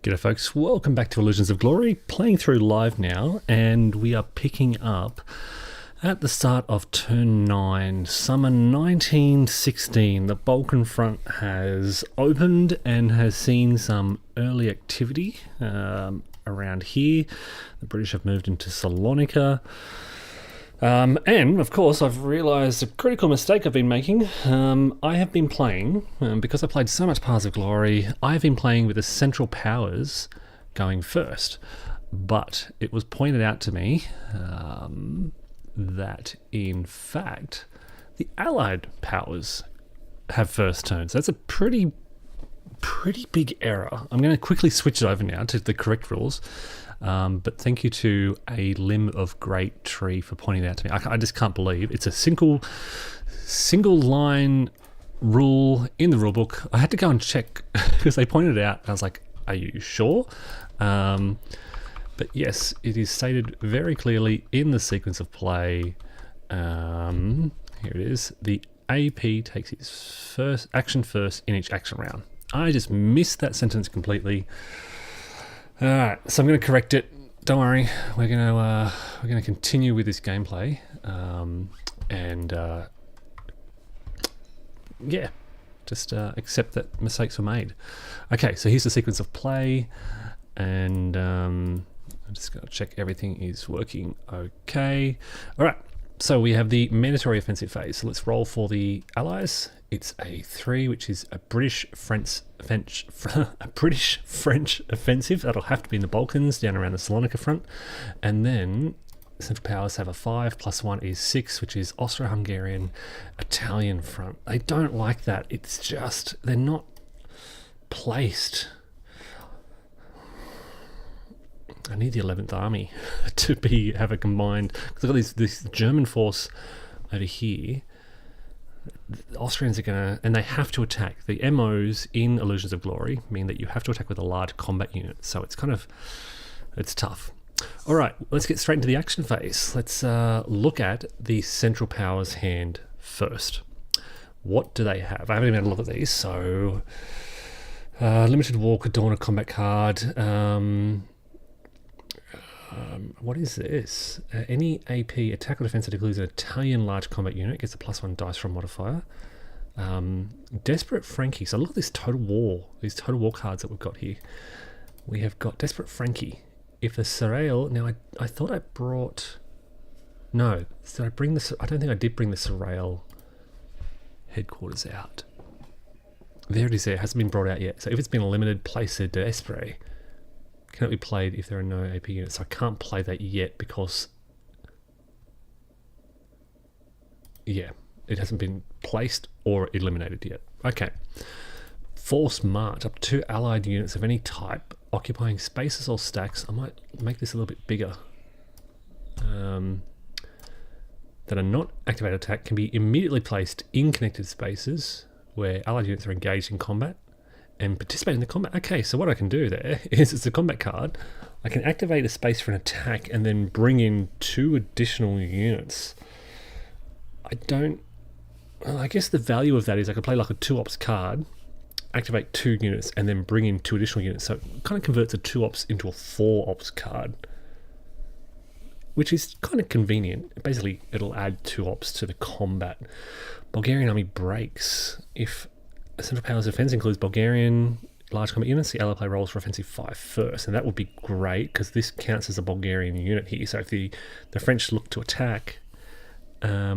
G'day folks, welcome back to Illusions of Glory, playing through live now, and we are picking up at the start of turn 9, summer 1916. The Balkan front has opened and has seen some early activity around here. The British have moved into Salonika. And, of course, I've realised a critical mistake I've been making. I have been playing, because I played so much Paths of Glory, I've been playing with the Central Powers going first. But it was pointed out to me that, in fact, the Allied Powers have first turns. That's a pretty big error. I'm going to quickly switch it over now to the correct rules. But thank you to A Limb of Great Tree for pointing it out to me. I just can't believe it's a single line rule in the rulebook. I had to go and check because they pointed it out. And I was like, are you sure? But yes, it is stated very clearly in the sequence of play. Here it is. The AP takes its first action first in each action round. I just missed that sentence completely. All right, so I'm going to correct it. Don't worry, we're going to continue with this gameplay, yeah, just accept that mistakes were made. Okay, so here's the sequence of play, and I'm just going to check everything is working okay. All right, so we have the mandatory offensive phase. So let's roll for the Allies. It's a 3, which is a British-French offensive. That'll have to be in the Balkans, down around the Salonika front. And then Central Powers have a 5, +1 is 6, which is Austro-Hungarian Italian front. They don't like that. It's just, they're not placed. I need the 11th Army to have a combined, because I've got this German force over here. The Austrians are going to, and they have to attack. The MOs in Illusions of Glory mean that you have to attack with a large combat unit, so it's tough. All right, let's get straight into the action phase. Let's look at the Central Powers hand first. What do they have? I haven't even had a look at these, so limited war could dawn a combat card. What is this? Any AP attack or defense that includes an Italian large combat unit gets a +1 dice roll modifier. Desperate Frankie. So look at this total war. These total war cards that we've got here. We have got Desperate Frankie. If the Serail... Now, I thought I brought... No. Did I bring this... I don't think I did bring the Serail headquarters out. There it is there. It hasn't been brought out yet. So if it's been limited, place a Despre. Cannot be played if there are no AP units. So I can't play that yet because, yeah, it hasn't been placed or eliminated yet. Okay. Force march. Up to 2 allied units of any type occupying spaces or stacks. I might make this a little bit bigger. That are not activated attack can be immediately placed in connected spaces where allied units are engaged in combat and participate in the combat. Okay, so what I can do there is, it's a combat card. I can activate a space for an attack and then bring in 2 additional units. I guess the value of that is I could play like a 2-ops card, activate 2 units, and then bring in 2 additional units. So it kind of converts a 2-ops into a 4-ops card, which is kind of convenient. Basically, it'll add 2-ops to the combat. Bulgarian army breaks. If Central Powers defense includes Bulgarian large combat units, the ally player rolls for offensive 5 first, and that would be great because this counts as a Bulgarian unit here. So if the French look to attack, I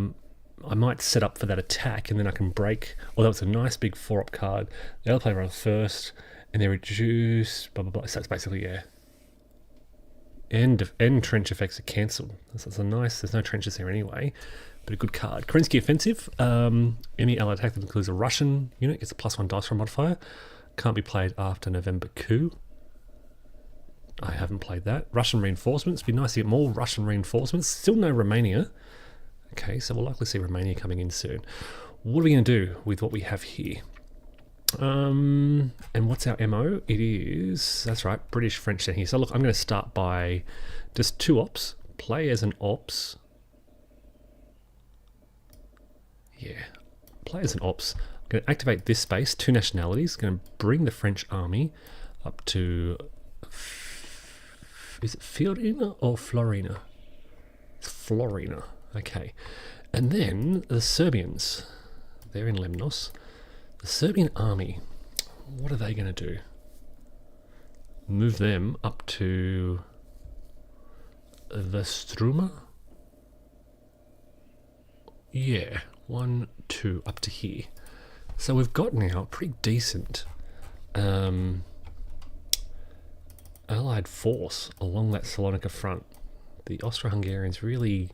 might set up for that attack, and then I can break. Although it's a nice big 4-up card, the ally player rolls first, and they reduce blah blah blah. So it's basically, yeah. End trench effects are cancelled. So it's a nice. There's no trenches here anyway. But a good card. Kerensky offensive. Any allied attack that includes a Russian unit gets a +1 dice roll modifier. Can't be played after November coup. I haven't played that. Russian reinforcements. Be nice to get more Russian reinforcements. Still no Romania. Okay, so we'll likely see Romania coming in soon. What are we going to do with what we have here? And what's our MO? It is, that's right, British French down here. So look, I'm going to start by just 2 ops. Play as an ops. Yeah, play as an ops. I'm going to activate this space, 2 nationalities. Going to bring the French army up to Is it Fiorina or Florina? It's Florina. Okay. And then the Serbians. They're in Lemnos. The Serbian army. What are they going to do? Move them up to the Struma? Yeah. 1, 2, up to here. So we've got now a pretty decent Allied force along that Salonika front. The Austro-Hungarians really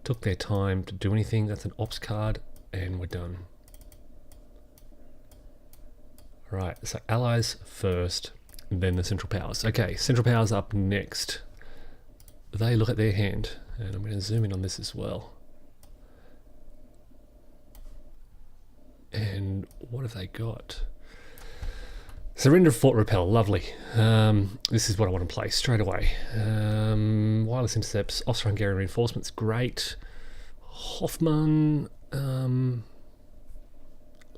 took their time to do anything. That's an ops card, and we're done. Right, so Allies first, then the Central Powers. Okay, Central Powers up next. They look at their hand, and I'm going to zoom in on this as well. And what have they got? Surrender of Fort Repel, lovely. This is what I want to play straight away. Wireless intercepts, Austro-Hungarian reinforcements, great. Hoffmann,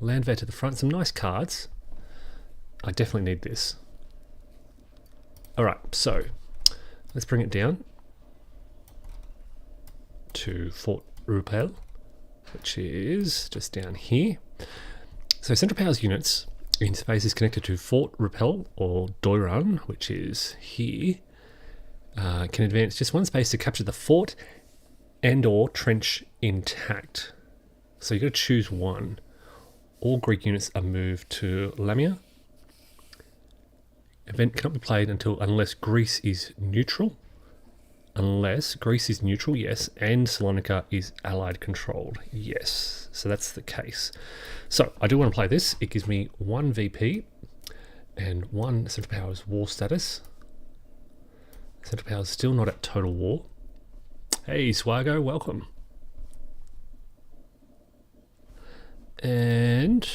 Landwehr to the front, some nice cards. I definitely need this. Alright, so let's bring it down to Fort Repel, which is just down here. So Central Powers units in space is connected to Fort Repel or Doiran, which is here, can advance just one space to capture the fort and or trench intact. So you've got to choose one. All Greek units are moved to Lamia. Event cannot be played unless Greece is neutral. Unless Greece is neutral, yes, and Salonika is Allied controlled, yes. So that's the case. So I do want to play this. It gives me 1 VP and 1 Central Powers war status. Central Powers still not at total war. Hey Swago, welcome. And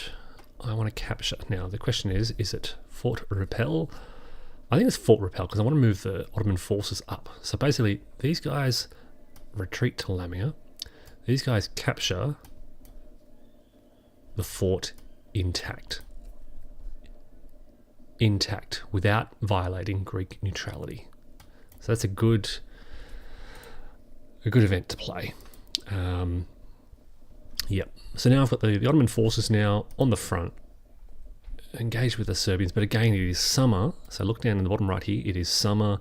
I want to capture. Now the question is it Fort Repel? I think it's Fort Repel because I want to move the Ottoman forces up. So basically, these guys retreat to Lamia. These guys capture the fort intact. Intact, without violating Greek neutrality. So that's a good event to play. Yep. So now I've got the Ottoman forces now on the front, engaged with the Serbians, but again it is summer, so look down in the bottom right here, it is summer,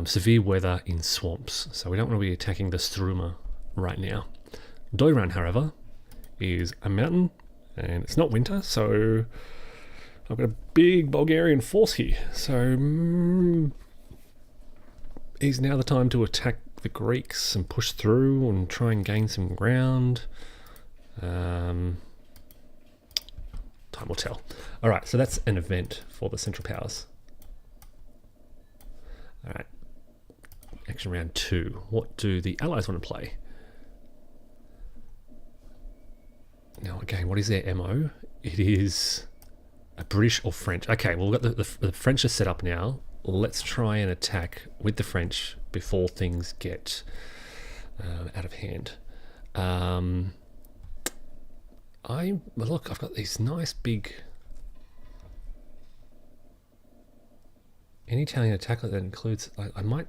severe weather in swamps, so we don't want to be attacking the Struma right now. Doiran, however, is a mountain and it's not winter, so I've got a big Bulgarian force here, so is now the time to attack the Greeks and push through and try and gain some ground. Time will tell. Alright, so that's an event for the Central Powers. Alright, action round 2. What do the Allies want to play? Now again, what is their MO? It is a British or French. Okay, well we've got the French are set up now. Let's try and attack with the French before things get out of hand. Look, I've got these nice big... Any Italian attack that includes... I might...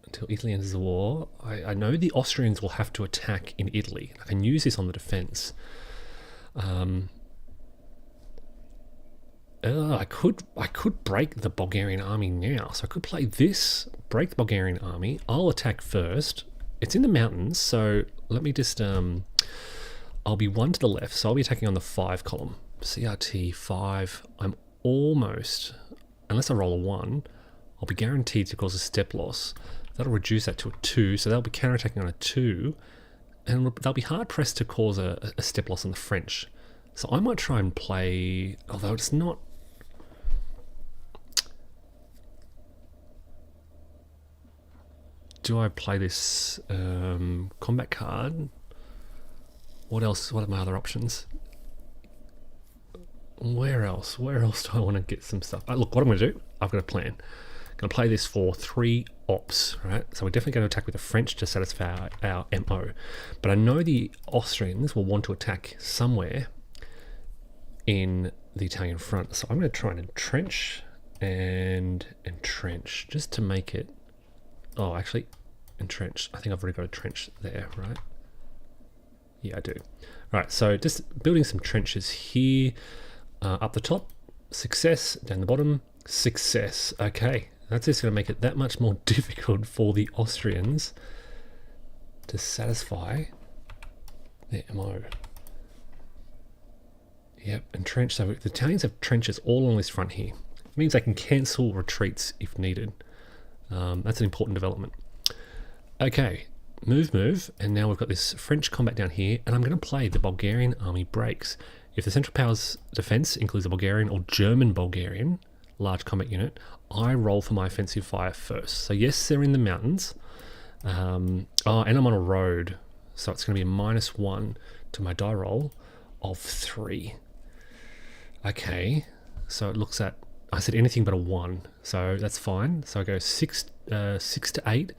Until Italy enters the war. I know the Austrians will have to attack in Italy. I can use this on the defense. I could break the Bulgarian army now. So I could play this, break the Bulgarian army. I'll attack first. It's in the mountains, so let me just... I'll be 1 to the left, so I'll be attacking on the 5 column. CRT 5. I'm almost... Unless I roll a 1, I'll be guaranteed to cause a step loss. That'll reduce that to a 2, so they'll be counterattacking on a 2. And they'll be hard-pressed to cause a step loss on the French. So I might try and play... Although it's not... Do I play this combat card? What else? What are my other options? Where else? Where else do I want to get some stuff? Look, what I'm going to do, I've got a plan. I'm going to play this for 3 ops, right? So we're definitely going to attack with the French to satisfy our MO. But I know the Austrians will want to attack somewhere in the Italian front. So I'm going to try and entrench and entrench just to make it. Oh, actually, entrench. I think I've already got a trench there, right? Yeah, I do. Right, so just building some trenches here. Up the top, success. Down the bottom, success. Okay, that's just going to make it that much more difficult for the Austrians to satisfy their MO. Yep, and trench. So the Italians have trenches all along this front here. It means they can cancel retreats if needed. That's an important development. Okay, move, and now we've got this French combat down here, and I'm going to play the Bulgarian army breaks. If the Central Powers defense includes a Bulgarian or German Bulgarian large combat unit, I roll for my offensive fire first. So yes, they're in the mountains. And I'm on a road, so it's going to be a -1 to my die roll of 3. Okay, so it looks at, I said anything but a 1, so that's fine. So I go 6 to 8,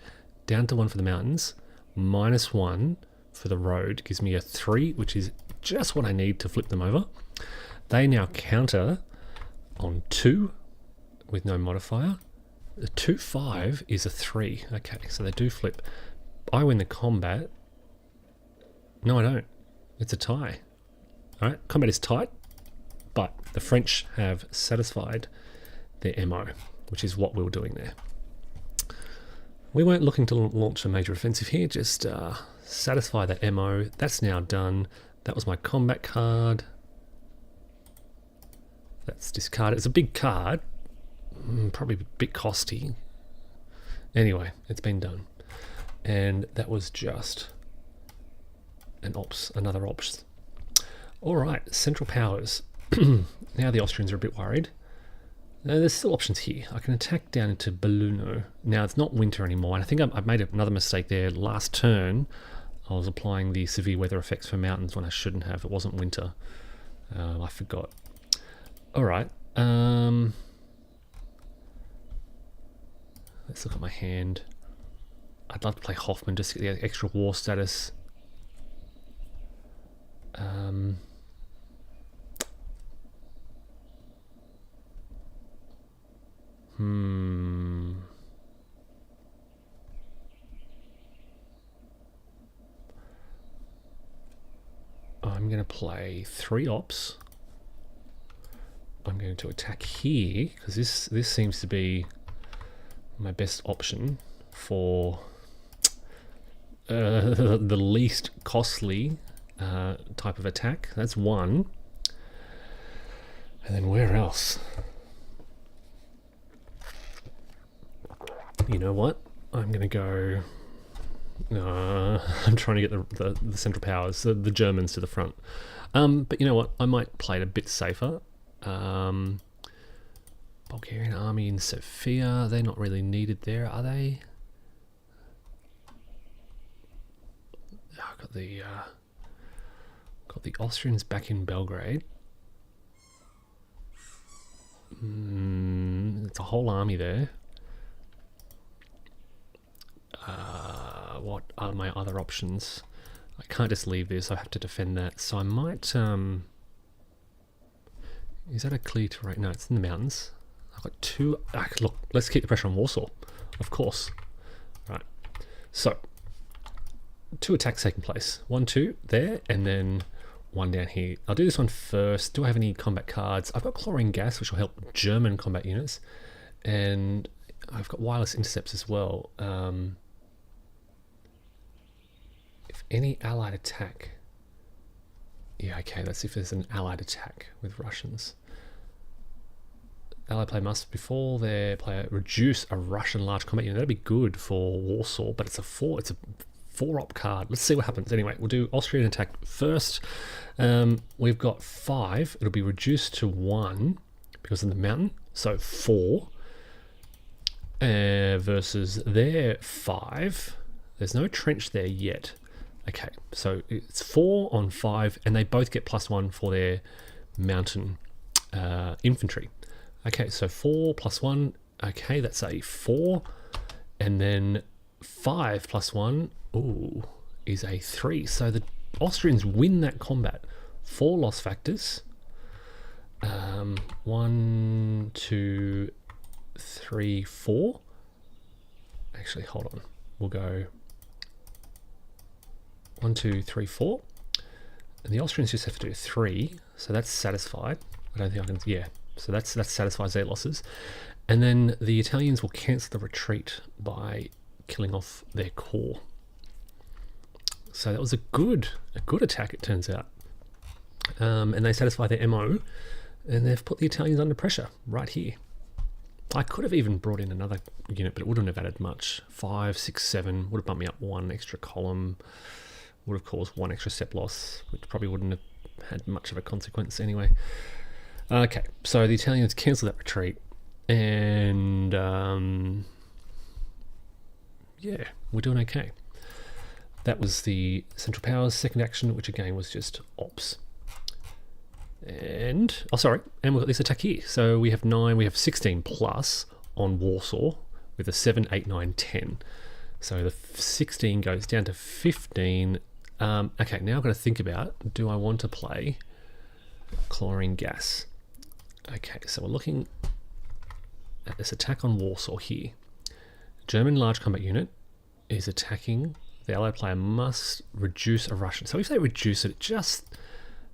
down to 1 for the mountains, -1 for the road, gives me a 3, which is just what I need to flip them over. They now counter on 2 with no modifier. The 2-5 is a 3. Okay, so they do flip. I win the combat. No, I don't. It's a tie. All right, combat is tight, but the French have satisfied their MO, which is what we were doing there. We weren't looking to launch a major offensive here, just satisfy that MO. That's now done. That was my combat card. That's discarded. It's a big card. Probably a bit costly. Anyway, it's been done. And that was just another ops. Alright, Central Powers. Now the Austrians are a bit worried. There's still options here. I can attack down into Belluno. Now it's not winter anymore, and I think I made another mistake there. Last turn, I was applying the severe weather effects for mountains when I shouldn't have. It wasn't winter. I forgot. Alright. Let's look at my hand. I'd love to play Hoffman just to get the extra war status. I'm going to play 3 ops. I'm going to attack here because this seems to be my best option for the least costly type of attack. That's 1. And then where else? You know what? I'm going to go... I'm trying to get the Central Powers, the Germans, to the front. But you know what? I might play it a bit safer. Bulgarian army in Sofia. They're not really needed there, are they? I've got the Austrians back in Belgrade. It's a whole army there. What are my other options? I can't just leave this. I have to defend that. So I might... is that a clear terrain? No, it's in the mountains. I've got 2... look, let's keep the pressure on Warsaw. Of course. Right. So, 2 attacks taking place. 1, 2 there, and then 1 down here. I'll do this one first. Do I have any combat cards? I've got chlorine gas, which will help German combat units. And I've got wireless intercepts as well. If any allied attack... Yeah, okay, let's see if there's an allied attack with Russians. Allied player must, before their player, reduce a Russian large combat unit. That'd be good for Warsaw, but it's a 4-op card. Let's see what happens. Anyway, we'll do Austrian attack first. We've got 5. It'll be reduced to 1 because of the mountain. So 4 versus their 5. There's no trench there yet. Okay, so it's 4 on 5, and they both get +1 for their mountain infantry. Okay, so 4 + 1. Okay, that's a 4, and then 5 + 1. Ooh, is a 3. So the Austrians win that combat. 4 loss factors. 1, 2, 3, 4. Actually, hold on. We'll go 1, 2, 3, 4. And the Austrians just have to do 3. So that's satisfied. I don't think I can, yeah. So that satisfies their losses. And then the Italians will cancel the retreat by killing off their corps. So that was a good attack, it turns out. And they satisfy their MO, and they've put the Italians under pressure right here. I could have even brought in another unit, but it wouldn't have added much. 5, 6, 7 would have bumped me up 1 extra column, would have caused 1 extra step loss, which probably wouldn't have had much of a consequence anyway. Okay, so the Italians cancel that retreat, and yeah, we're doing okay. That was the Central Powers' second action, which again was just ops. And, oh sorry, and we've got this attack here. So we have 9, we have 16 plus on Warsaw with a 7, 8, 9, 10. So the 16 goes down to 15. Okay, now I've got to think about, do I want to play chlorine gas? Okay, so we're looking at this attack on Warsaw here. German large combat unit is attacking. The Allied player must reduce a Russian. So if they reduce it,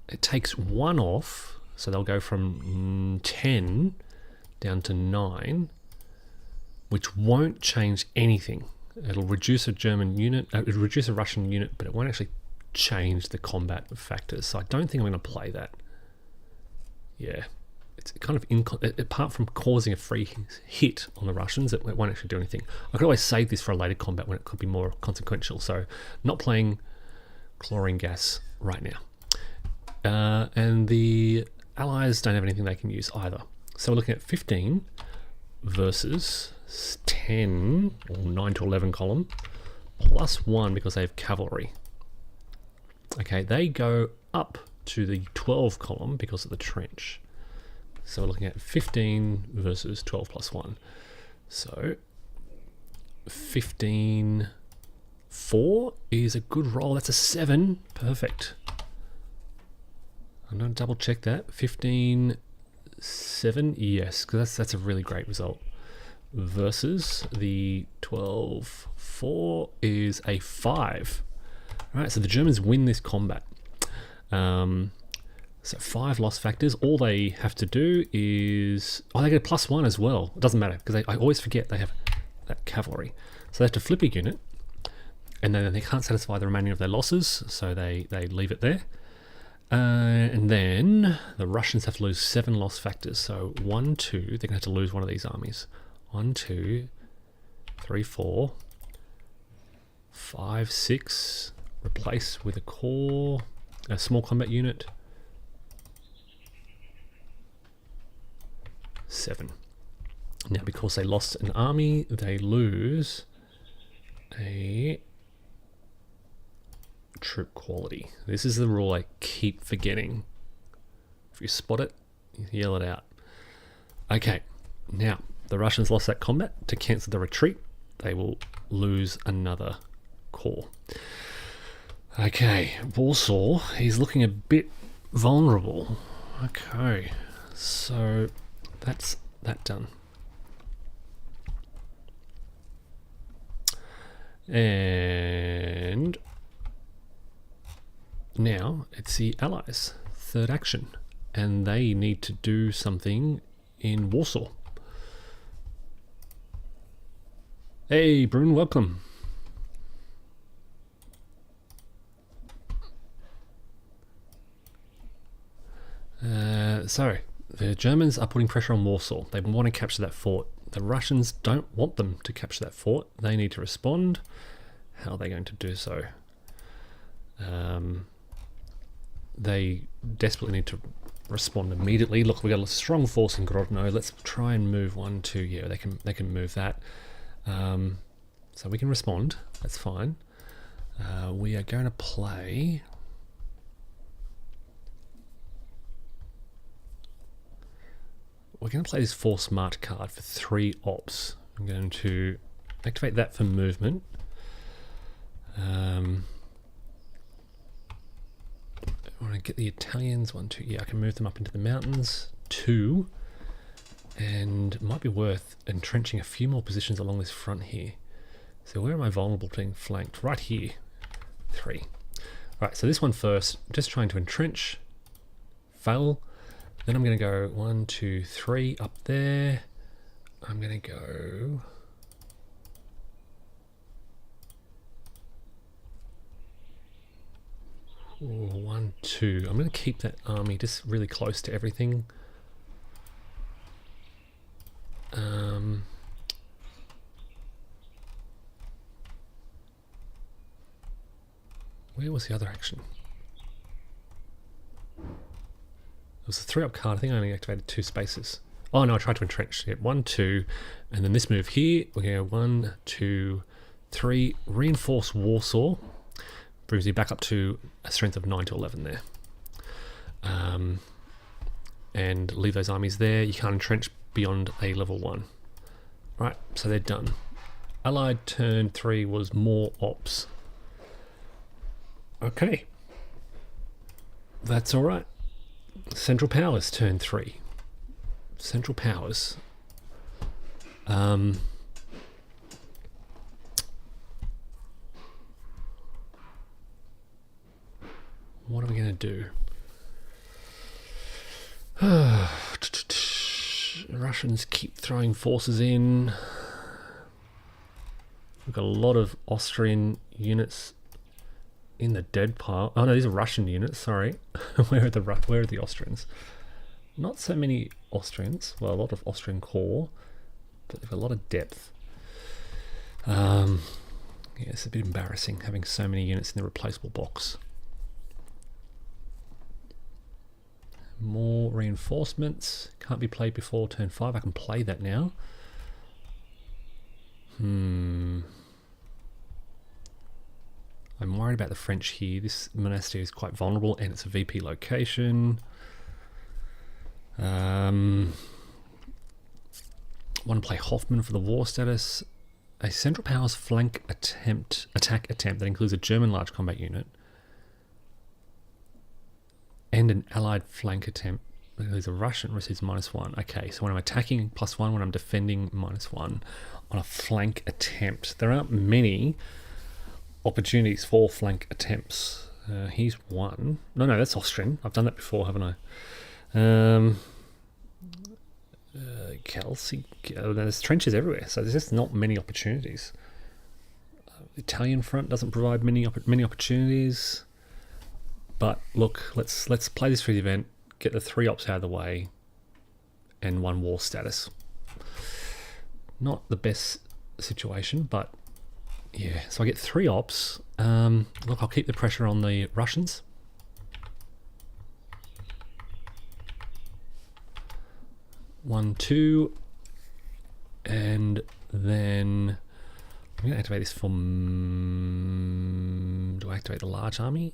it takes 1 off. So they'll go from 10 down to 9, which won't change anything. It'll reduce a German unit, it'll reduce a Russian unit, but it won't actually change the combat factors. So I don't think I'm going to play that. Yeah. It's kind of, apart from causing a free hit on the Russians, it won't actually do anything. I could always save this for a later combat when it could be more consequential. So not playing chlorine gas right now. And the Allies don't have anything they can use either. So we're looking at 15 versus 10, or 9 to 11 column, plus 1 because they have cavalry. Okay, they go up to the 12 column because of the trench. So we're looking at 15 versus 12 plus 1. So 15, 4 is a good roll. That's a 7. Perfect. I'm going to double check that. 15, 7. Yes, because that's a really great result. Versus the 12, 4 is a 5. All right, so the Germans win this combat. So 5 loss factors. All they have to do is... Oh, they get a +1 as well. It doesn't matter, because I always forget they have that cavalry. So they have to flip a unit, and then they can't satisfy the remaining of their losses, so they leave it there. And then the Russians have to lose 7 loss factors. So 1, 2, they're going to have to lose one of these armies. 1, 2, 3, 4, 5, 6. Replace with a corps, a small combat unit. 7. Now, because they lost an army, they lose a troop quality. This is the rule I keep forgetting. If you spot it, yell it out. Okay, now the Russians lost that combat. To cancel the retreat, they will lose another corps. Okay, Warsaw, he's looking a bit vulnerable. Okay, so that's that done. And now it's the Allies' third action, and they need to do something in Warsaw. Hey, Brune, welcome. So, the Germans are putting pressure on Warsaw. They want to capture that fort. The Russians don't want them to capture that fort. They need to respond. How are they going to do so? They desperately need to respond immediately. Look, we've got a strong force in Grodno. Let's try and move 1, 2. Yeah, they can move that. So we can respond. That's fine. We are going to play... We're going to play this Force March card for 3 ops. I'm going to activate that for movement. I want to get the Italians 1, 2. Yeah, I can move them up into the mountains. 2, and it might be worth entrenching a few more positions along this front here. So where am I vulnerable to being flanked? Right here. 3. Right, so this one first, just trying to entrench, fail. Then I'm going to go 1, 2, 3 up there. I'm going to go 1, 2. I'm going to keep that army just really close to everything. Where was the other action? It was a 3-up card. I think I only activated 2 spaces. Oh no, I tried to entrench. Yeah, 1, 2, and then this move here. We're going to go 1, 2, 3. Reinforce Warsaw. Brings me back up to a strength of 9 to 11 there. And leave those armies there. You can't entrench beyond a level 1. Right, so they're done. Allied turn 3 was more ops. Okay. That's alright. Central Powers turn 3. Central Powers. What are we going to do? Russians keep throwing forces in. We've got a lot of Austrian units in the dead pile. Oh no, these are Russian units, sorry. Where are the Austrians? Not so many Austrians. Well, a lot of Austrian core, but they've got a lot of depth. Yeah, it's a bit embarrassing having so many units in the replaceable box. More reinforcements. Can't be played before turn 5. I can play that now. I'm worried about the French here. This monastery is quite vulnerable and it's a VP location. Want to play Hoffman for the war status. A Central Powers flank attack attempt that includes a German large combat unit and an Allied flank attempt. There's a Russian receives -1. Okay, so when I'm attacking +1, when I'm defending -1 on a flank attempt. There aren't many opportunities for flank attempts. Here's one. No, that's Austrian. I've done that before, haven't I? Kelsey. There's trenches everywhere, so there's just not many opportunities. Italian front doesn't provide many opportunities. But look, let's play this for the event. Get the 3 ops out of the way, and 1 war status. Not the best situation, but yeah. So I get 3 ops. Look, I'll keep the pressure on the Russians. One, 2, and then I'm going to activate this for. Do I activate the large army?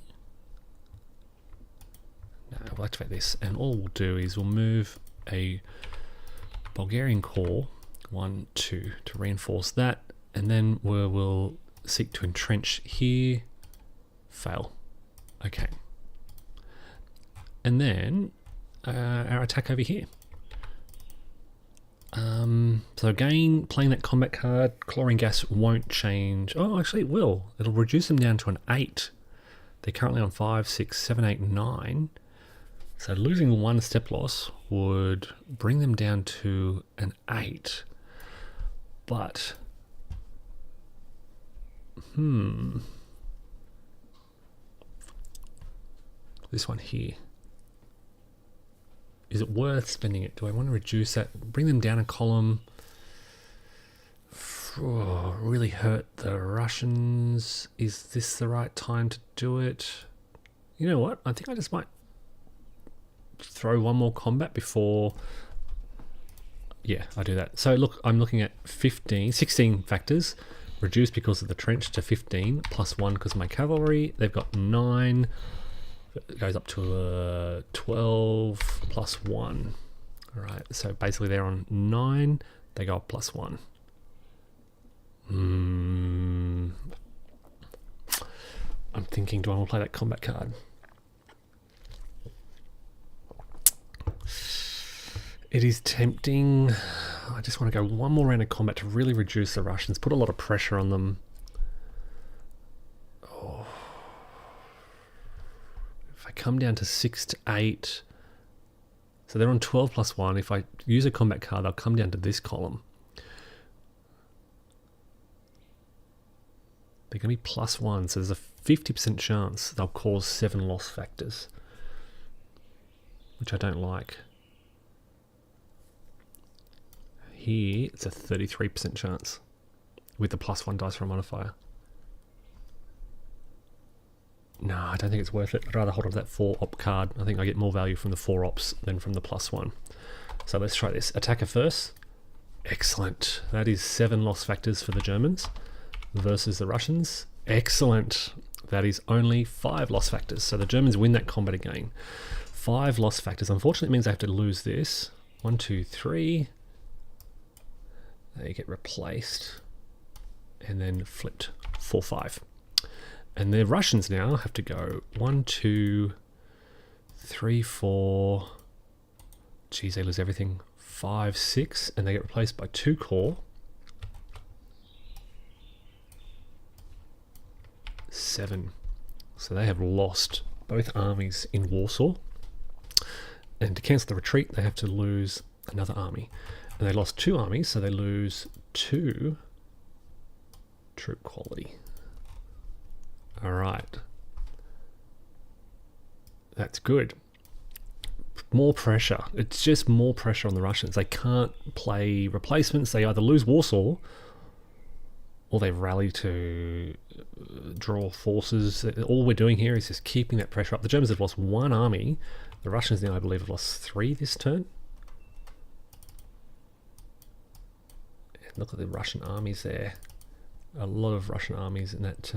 No, we'll activate this, and all we'll do is we'll move a Bulgarian corps 1, 2 to reinforce that, and then we'll seek to entrench here. Fail. Okay. And then our attack over here. So again, playing that combat card, chlorine gas won't change. Oh, actually it will. It'll reduce them down to an 8. They're currently on 5, 6, 7, 8, 9. So losing 1 step loss would bring them down to an 8. But, this one here. Is it worth spending it? Do I want to reduce that? Bring them down a column. Oh, really hurt the Russians. Is this the right time to do it? You know what? I think I just might throw 1 more combat before. Yeah, I do that. So look, I'm looking at 16 factors. Reduced because of the trench to 15, plus 1 because of my cavalry. They've got 9. It goes up to 12 plus 1. All right, so basically they're on 9. They go up plus 1. I'm thinking, do I want to play that combat card? It is tempting. I just want to go one more round of combat to really reduce the Russians, put a lot of pressure on them. Oh. If I come down to 6 to 8, so they're on 12 plus 1. If I use a combat card, they'll come down to this column. They're going to be plus 1, so there's a 50% chance they'll cause 7 loss factors, which I don't like. Here, it's a 33% chance with the plus 1 dice for a modifier. No, I don't think it's worth it. I'd rather hold on to that 4 op card. I think I get more value from the 4 ops than from the plus 1. So let's try this. Attacker first. Excellent. That is 7 loss factors for the Germans versus the Russians. Excellent. That is only 5 loss factors. So the Germans win that combat again. 5 loss factors. Unfortunately, it means I have to lose this. 1, 2, 3. They get replaced and then flipped 4, 5. And the Russians now have to go 1, 2, 3, 4. Geez, they lose everything. 5, 6, and they get replaced by 2 core. 7. So they have lost both armies in Warsaw. And to cancel the retreat, they have to lose another army. And they lost 2 armies, so they lose 2 troop quality. All right. That's good. More pressure. It's just more pressure on the Russians. They can't play replacements. They either lose Warsaw or they rally to draw forces. All we're doing here is just keeping that pressure up. The Germans have lost 1 army. The Russians now, I believe, have lost 3 this turn. And look at the Russian armies there. A lot of Russian armies in that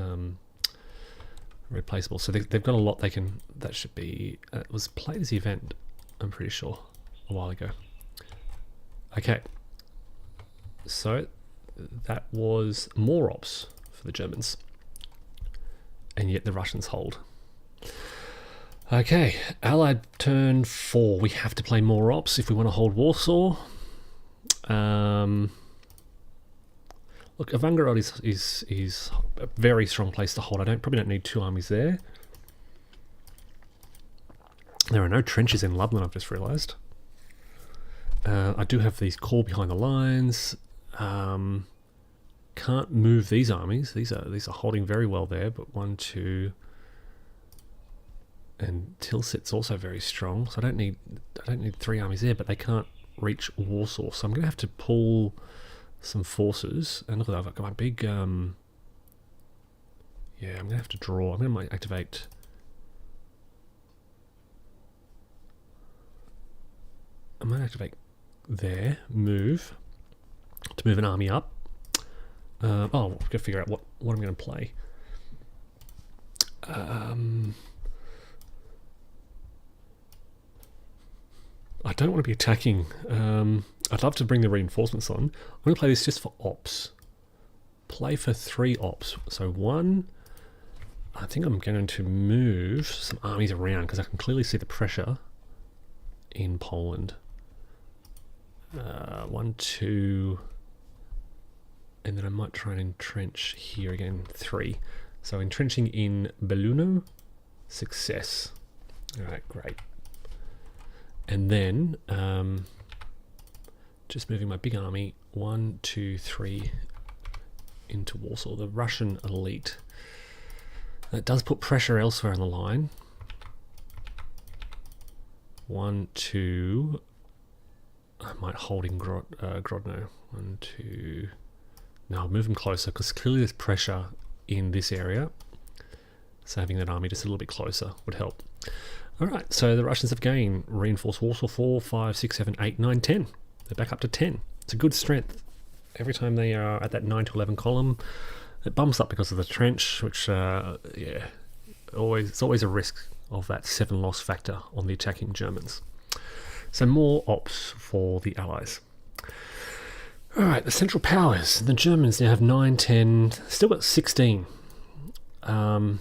replaceable. So they've got a lot they can... That should be... it was played as the event, I'm pretty sure, a while ago. Okay. So that was more ops for the Germans. And yet the Russians hold. Okay, Allied turn 4. We have to play more ops if we want to hold Warsaw. Look, Evangorod is a very strong place to hold. Probably don't need 2 armies there. There are no trenches in Lublin, I've just realised. I do have these core behind the lines. Can't move these armies. These are holding very well there, but 1, 2, and Tilsit's also very strong. So I don't need 3 armies there, but they can't reach Warsaw. So I'm going to have to pull some forces. And look at that, I've got my big yeah, I'm going to have to draw. I'm going to activate. I'm going to activate there, move to move an army up. I've got to figure out what I'm going to play. I don't want to be attacking. I'd love to bring the reinforcements on. I'm going to play this just for ops. Play for 3 ops. So 1, I think I'm going to move some armies around because I can clearly see the pressure in Poland. 1, 2, and then I might try and entrench here again. 3. So entrenching in Belluno, success. All right, great. And then just moving my big army 1, 2, 3 into Warsaw. The Russian elite. That does put pressure elsewhere on the line. 1, 2. I might hold in Grodno. 1, 2. No, I'll move them closer because clearly there's pressure in this area. So having that army just a little bit closer would help. Alright, so the Russians have gained reinforced Warsaw 4, 5, 6, 7, 8, 9, 10. They're back up to 10. It's a good strength. Every time they are at that 9 to 11 column, it bumps up because of the trench, which, it's always a risk of that 7 loss factor on the attacking Germans. So more ops for the Allies. Alright, the Central Powers. The Germans now have 9, 10, still got 16. +1.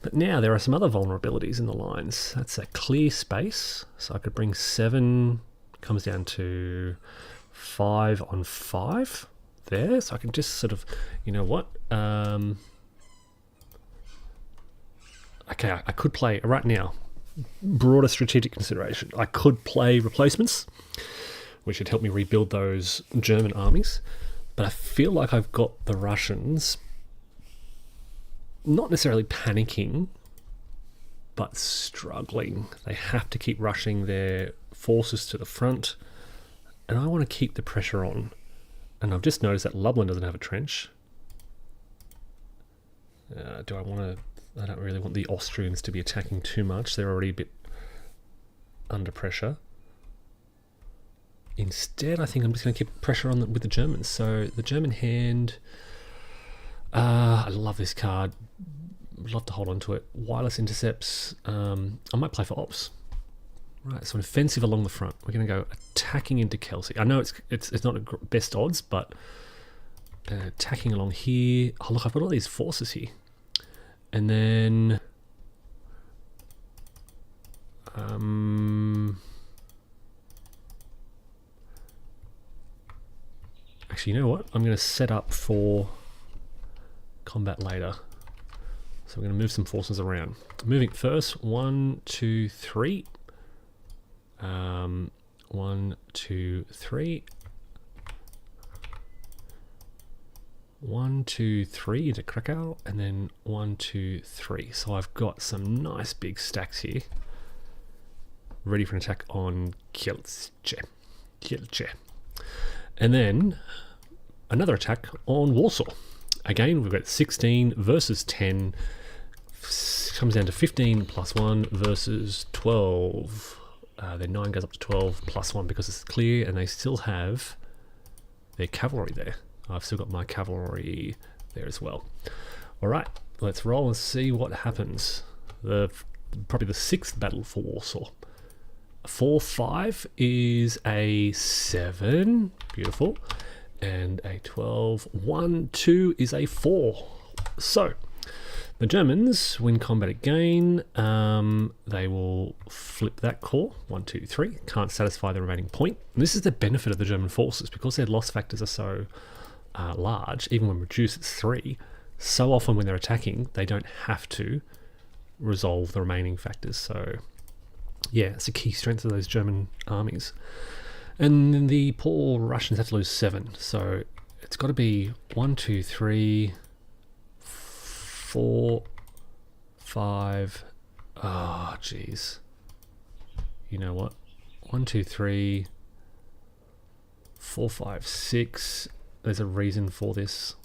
But now there are some other vulnerabilities in the lines. That's a clear space. So I could bring 7, comes down to 5 on 5 there. So I can just sort of, you know what? Okay, I could play right now. Broader strategic consideration. I could play replacements, which would help me rebuild those German armies. But I feel like I've got the Russians not necessarily panicking, but struggling. They have to keep rushing their forces to the front, and I want to keep the pressure on. And I've just noticed that Lublin doesn't have a trench. Do I want to... I don't really want the Austrians to be attacking too much. They're already a bit under pressure. Instead, I think I'm just going to keep pressure on with the Germans. So the German hand... I love this card. Love to hold on to it. Wireless intercepts. I might play for ops. Right, so an offensive along the front. We're going to go attacking into Kelsey. I know it's not a best odds, but attacking along here. Oh look, I've got all these forces here. And then actually, you know what? I'm going to set up for combat later. So we're going to move some forces around. Moving first, 1, 2, 3. 1, 2, 3. 1, 2, 3 into Krakow, and then 1, 2, 3. So I've got some nice big stacks here, ready for an attack on Kielce. And then another attack on Warsaw. Again, we've got 16 versus 10. Comes down to 15 plus 1 versus 12. Then 9 goes up to 12 plus 1 because it's clear, and they still have their cavalry there. I've still got my cavalry there as well. All right, let's roll and see what happens. Probably the 6th battle for Warsaw. 4-5 is a 7. Beautiful. And a 12. 1-2 is a 4. So the Germans win combat again. They will flip that core. 1, 2, 3. Can't satisfy the remaining point. And this is the benefit of the German forces, because their loss factors are so large. Even when reduced, it's 3. So often when they're attacking, they don't have to resolve the remaining factors. So yeah, it's a key strength of those German armies. And then the poor Russians have to lose 7. So it's got to be 1, 2, 3, 4, 5. Oh, jeez. You know what? 1, 2, 3, 4, 5, 6. There's a reason for this.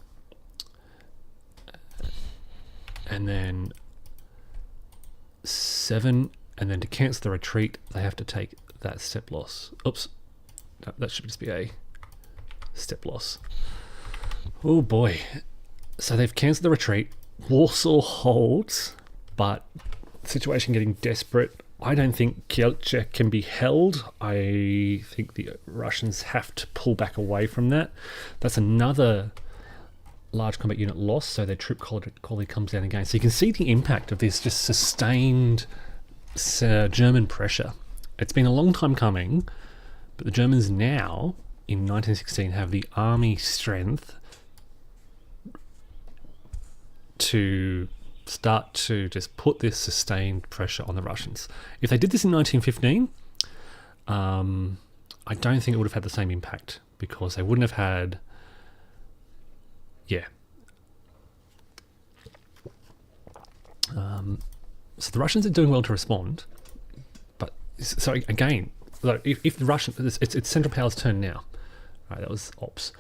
And then 7. And then to cancel the retreat, they have to take that step loss. Oops. No, that should just be a step loss. Oh boy. So they've cancelled the retreat. Warsaw holds, but situation getting desperate. I don't think Kielce can be held. I think the Russians have to pull back away from that. That's another large combat unit loss, so their troop quality comes down again. So you can see the impact of this just sustained German pressure. It's been a long time coming, but the Germans now, in 1916, have the army strength to start to just put this sustained pressure on the Russians. If they did this in 1915, I don't think it would have had the same impact, because they wouldn't have had, so the Russians are doing well to respond, but so again, if the Russians, it's Central Power's turn now. Right, that was ops.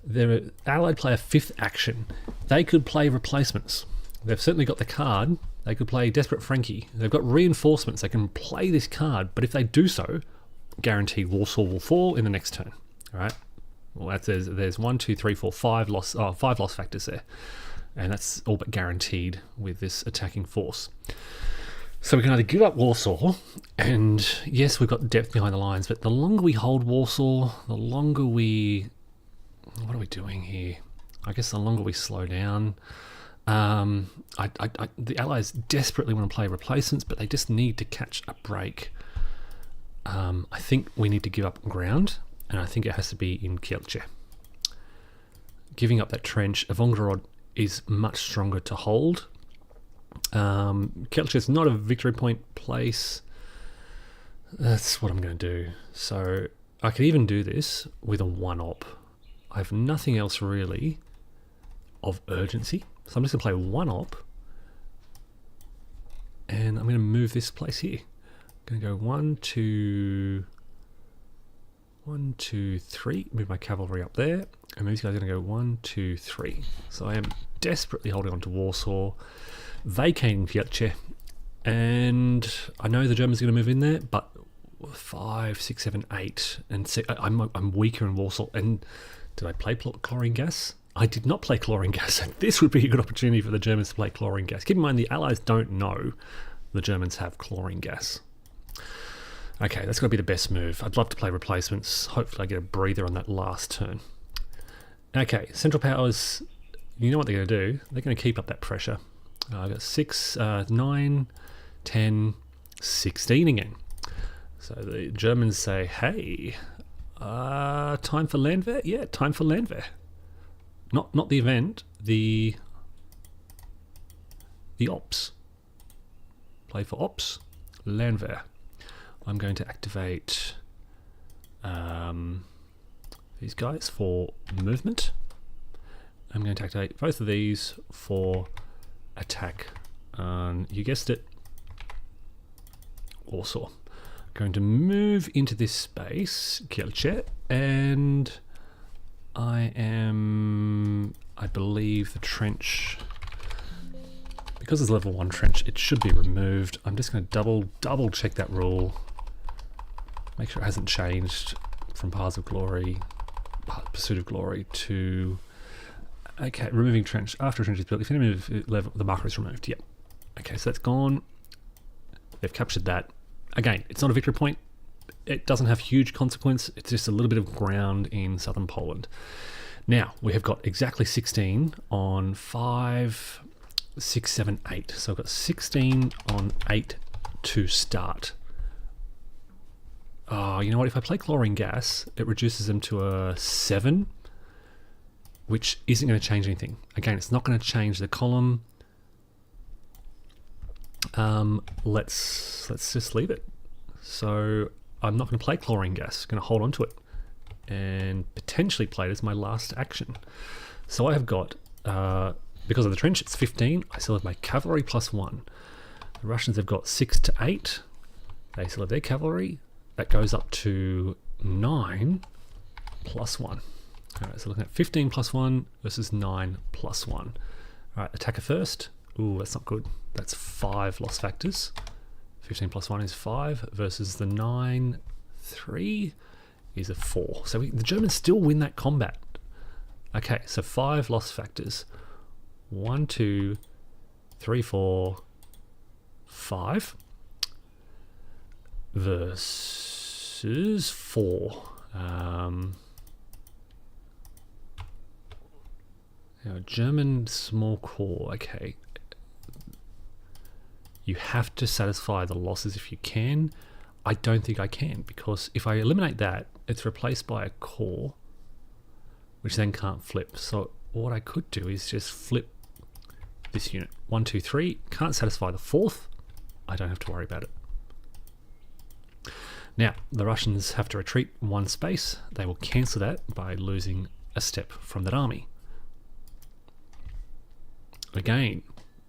The Allied play a 5th action. They could play replacements. They've certainly got the card. They could play Desperate Frankie. They've got reinforcements. They can play this card, but if they do so, guaranteed Warsaw will fall in the next turn. All right. Well, there's 1, 2, 3, 4, 5 loss factors there, and that's all but guaranteed with this attacking force. So we can either give up Warsaw, and yes, we've got depth behind the lines, but the longer we hold Warsaw, the longer we... What are we doing here? I guess the longer we slow down. The Allies desperately want to play replacements, but they just need to catch a break. I think we need to give up ground, and I think it has to be in Kielce. Giving up that trench, Evongorod is much stronger to hold. Kielce is not a victory point place. That's what I'm going to do. So I could even do this with a 1-op. I have nothing else really of urgency. So I'm just going to play 1-op. And I'm going to move this place here. I'm going to go 1, 2... 1, 2, 3. Move my cavalry up there. And these guys are going to go 1, 2, 3. So I am desperately holding on to Warsaw, vacating Kielce. And I know the Germans are going to move in there, but 5, 6, 7, 8. And see, I'm weaker in Warsaw. And did I play chlorine gas? I did not play chlorine gas. This would be a good opportunity for the Germans to play chlorine gas. Keep in mind, the Allies don't know the Germans have chlorine gas. Okay, that's got to be the best move. I'd love to play replacements. Hopefully I get a breather on that last turn. Okay, Central Powers, you know what they're going to do. They're going to keep up that pressure. I've got 6, 9, 10, 16 again. So the Germans say, hey, time for Landwehr? Yeah, time for Landwehr. Not the event, the ops. Play for ops, Landwehr. I'm going to activate these guys for movement. I'm going to activate both of these for attack. You guessed it, Warsaw. Going to move into this space, Kielce, and I believe the trench, because it's level 1 trench, it should be removed. I'm just going to double check that rule. Make sure it hasn't changed from Pursuit of Glory to... Okay, removing trench. After a trench is built, if you move level, the marker is removed. Yep. Okay, so that's gone. They've captured that. Again, it's not a victory point. It doesn't have huge consequence. It's just a little bit of ground in southern Poland. Now, we have got exactly 16 on 5, 6, 7, 8. So I've got 16 on 8 to start. You know what? If I play chlorine gas, it reduces them to a 7, which isn't going to change anything. Again, it's not going to change the column. Let's just leave it. So I'm not going to play chlorine gas. I'm going to hold on to it and potentially play it as my last action. So I have got, because of the trench, it's 15. I still have my cavalry plus 1. The Russians have got 6 to 8. They still have their cavalry. That goes up to 9 plus 1. All right, so looking at 15 plus 1 versus 9 plus 1. All right, attacker first. Ooh, that's not good. That's 5 loss factors. 15 plus 1 is 5 versus the 9, 3 is a 4. So the Germans still win that combat. Okay, so 5 loss factors. 1, 2, 3, 4, 5 versus 4. German small corps. Okay. You have to satisfy the losses if you can. I don't think I can, because if I eliminate that, it's replaced by a corps, which then can't flip. So what I could do is just flip this unit. 1, 2, 3. Can't satisfy the 4th. I don't have to worry about it. Now, the Russians have to retreat 1 space. They will cancel that by losing a step from that army. Again,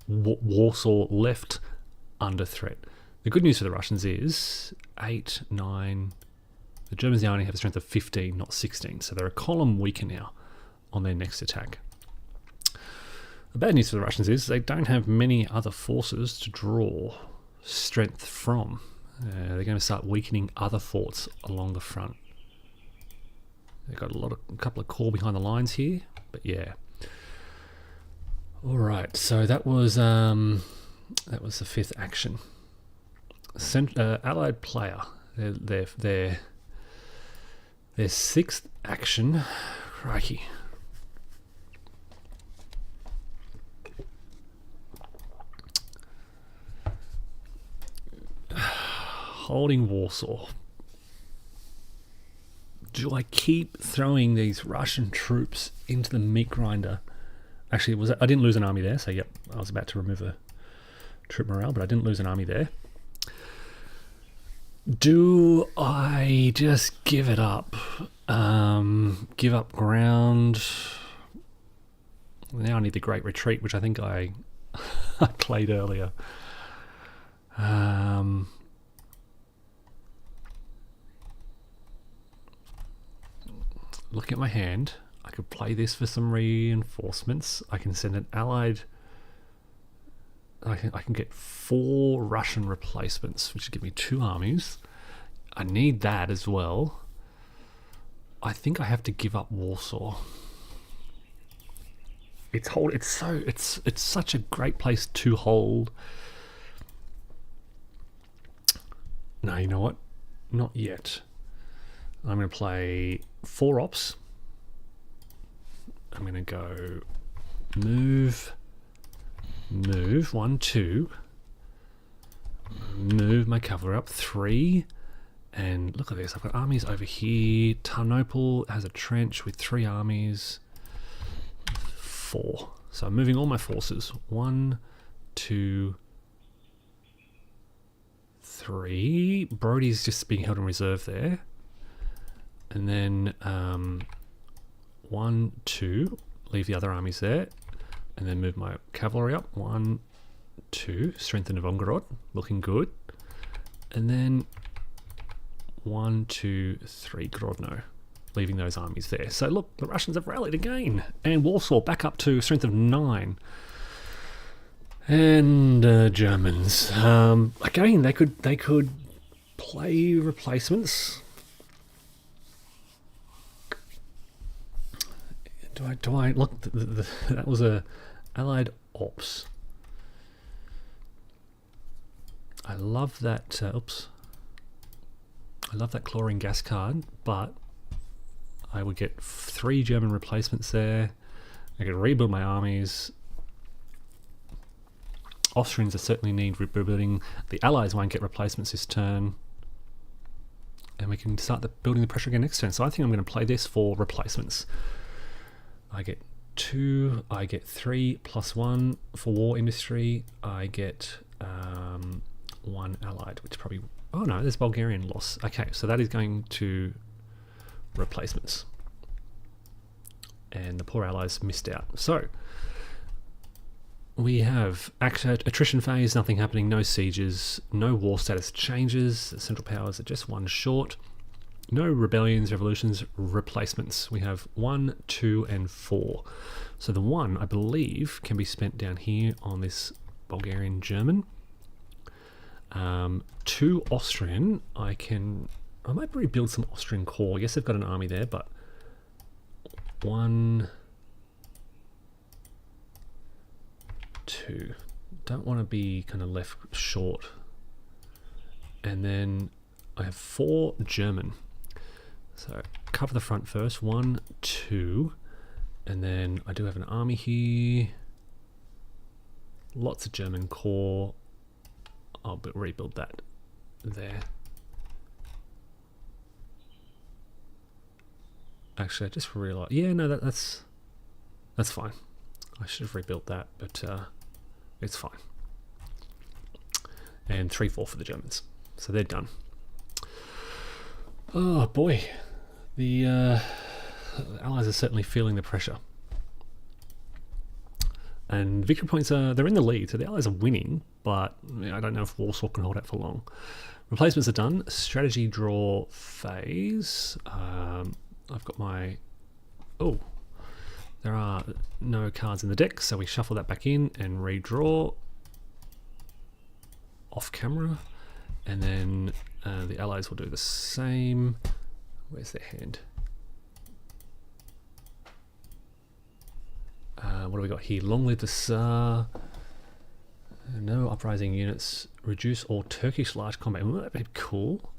Warsaw left under threat. The good news for the Russians is 8, 9... The Germans now only have a strength of 15, not 16, so they're a column weaker now on their next attack. The bad news for the Russians is they don't have many other forces to draw strength from. They're going to start weakening other forts along the front. They've got a couple of corps behind the lines here, but yeah. All right, so that was the 5th action. Allied player, their 6th action. Crikey. holding Warsaw. Do I keep throwing these Russian troops into the meat grinder? Actually, I didn't lose an army there, so yep, I was about to remove a troop morale, but I didn't lose an army there. Do I just give it up? Give up ground? Now I need the Great Retreat, which I think I played earlier. Looking at my hand, I could play this for some reinforcements. I can send an allied. I can get 4 Russian replacements, which would give me 2 armies. I need that as well. I think I have to give up Warsaw. It's such a great place to hold. No, you know what? Not yet. I'm going to play 4 ops. I'm going to go move, 1, 2. Move my cavalry up 3. And look at this, I've got armies over here. Tarnople has a trench with 3 armies. 4. So I'm moving all my forces. 1, 2, 3. Brody's just being held in reserve there. And then 1, 2. Leave the other armies there. And then move my cavalry up. 1, 2. Strengthen Novgorod. Looking good. And then 1, 2, 3. Grodno. Leaving those armies there. So look, the Russians have rallied again. And Warsaw back up to strength of 9. And Germans. Again, they could play replacements. Do I look? That was a allied ops. I love that. Oops. I love that chlorine gas card, but I would get 3 German replacements there. I could rebuild my armies. Austrians are certainly need rebuilding. The Allies won't get replacements this turn. And we can start building the pressure again next turn. So I think I'm going to play this for replacements. I get 2, I get 3 plus 1 for war industry. I get 1 allied, which probably... Oh no, there's Bulgarian loss. Okay, so that is going to replacements. And the poor allies missed out. So we have attrition phase, nothing happening, no sieges, no war status changes. The Central Powers are just 1 short. No rebellions, revolutions, replacements. We have 1, 2, and 4. So the 1, I believe, can be spent down here on this Bulgarian German. 2 Austrian, I might rebuild some Austrian corps. Yes, they've got an army there, but 1, 2. Don't want to be kind of left short. And then I have 4 German. So cover the front first. 1, 2. And then I do have an army here. Lots of German corps. I'll rebuild that there. Actually, I just realized... Yeah, no, that's fine. I should have rebuilt that, but it's fine. And 3, 4 for the Germans. So they're done. Oh, boy. The Allies are certainly feeling the pressure. And victory points they're in the lead, so the Allies are winning, but I don't know if Warsaw can hold out for long. Replacements are done. Strategy draw phase. I've got my... Oh, there are no cards in the deck, so we shuffle that back in and redraw off camera. And then the Allies will do the same. Where's their hand? What do we got here? Long live the Tsar. No uprising units. Reduce all Turkish large combat. Ooh, that'd be cool.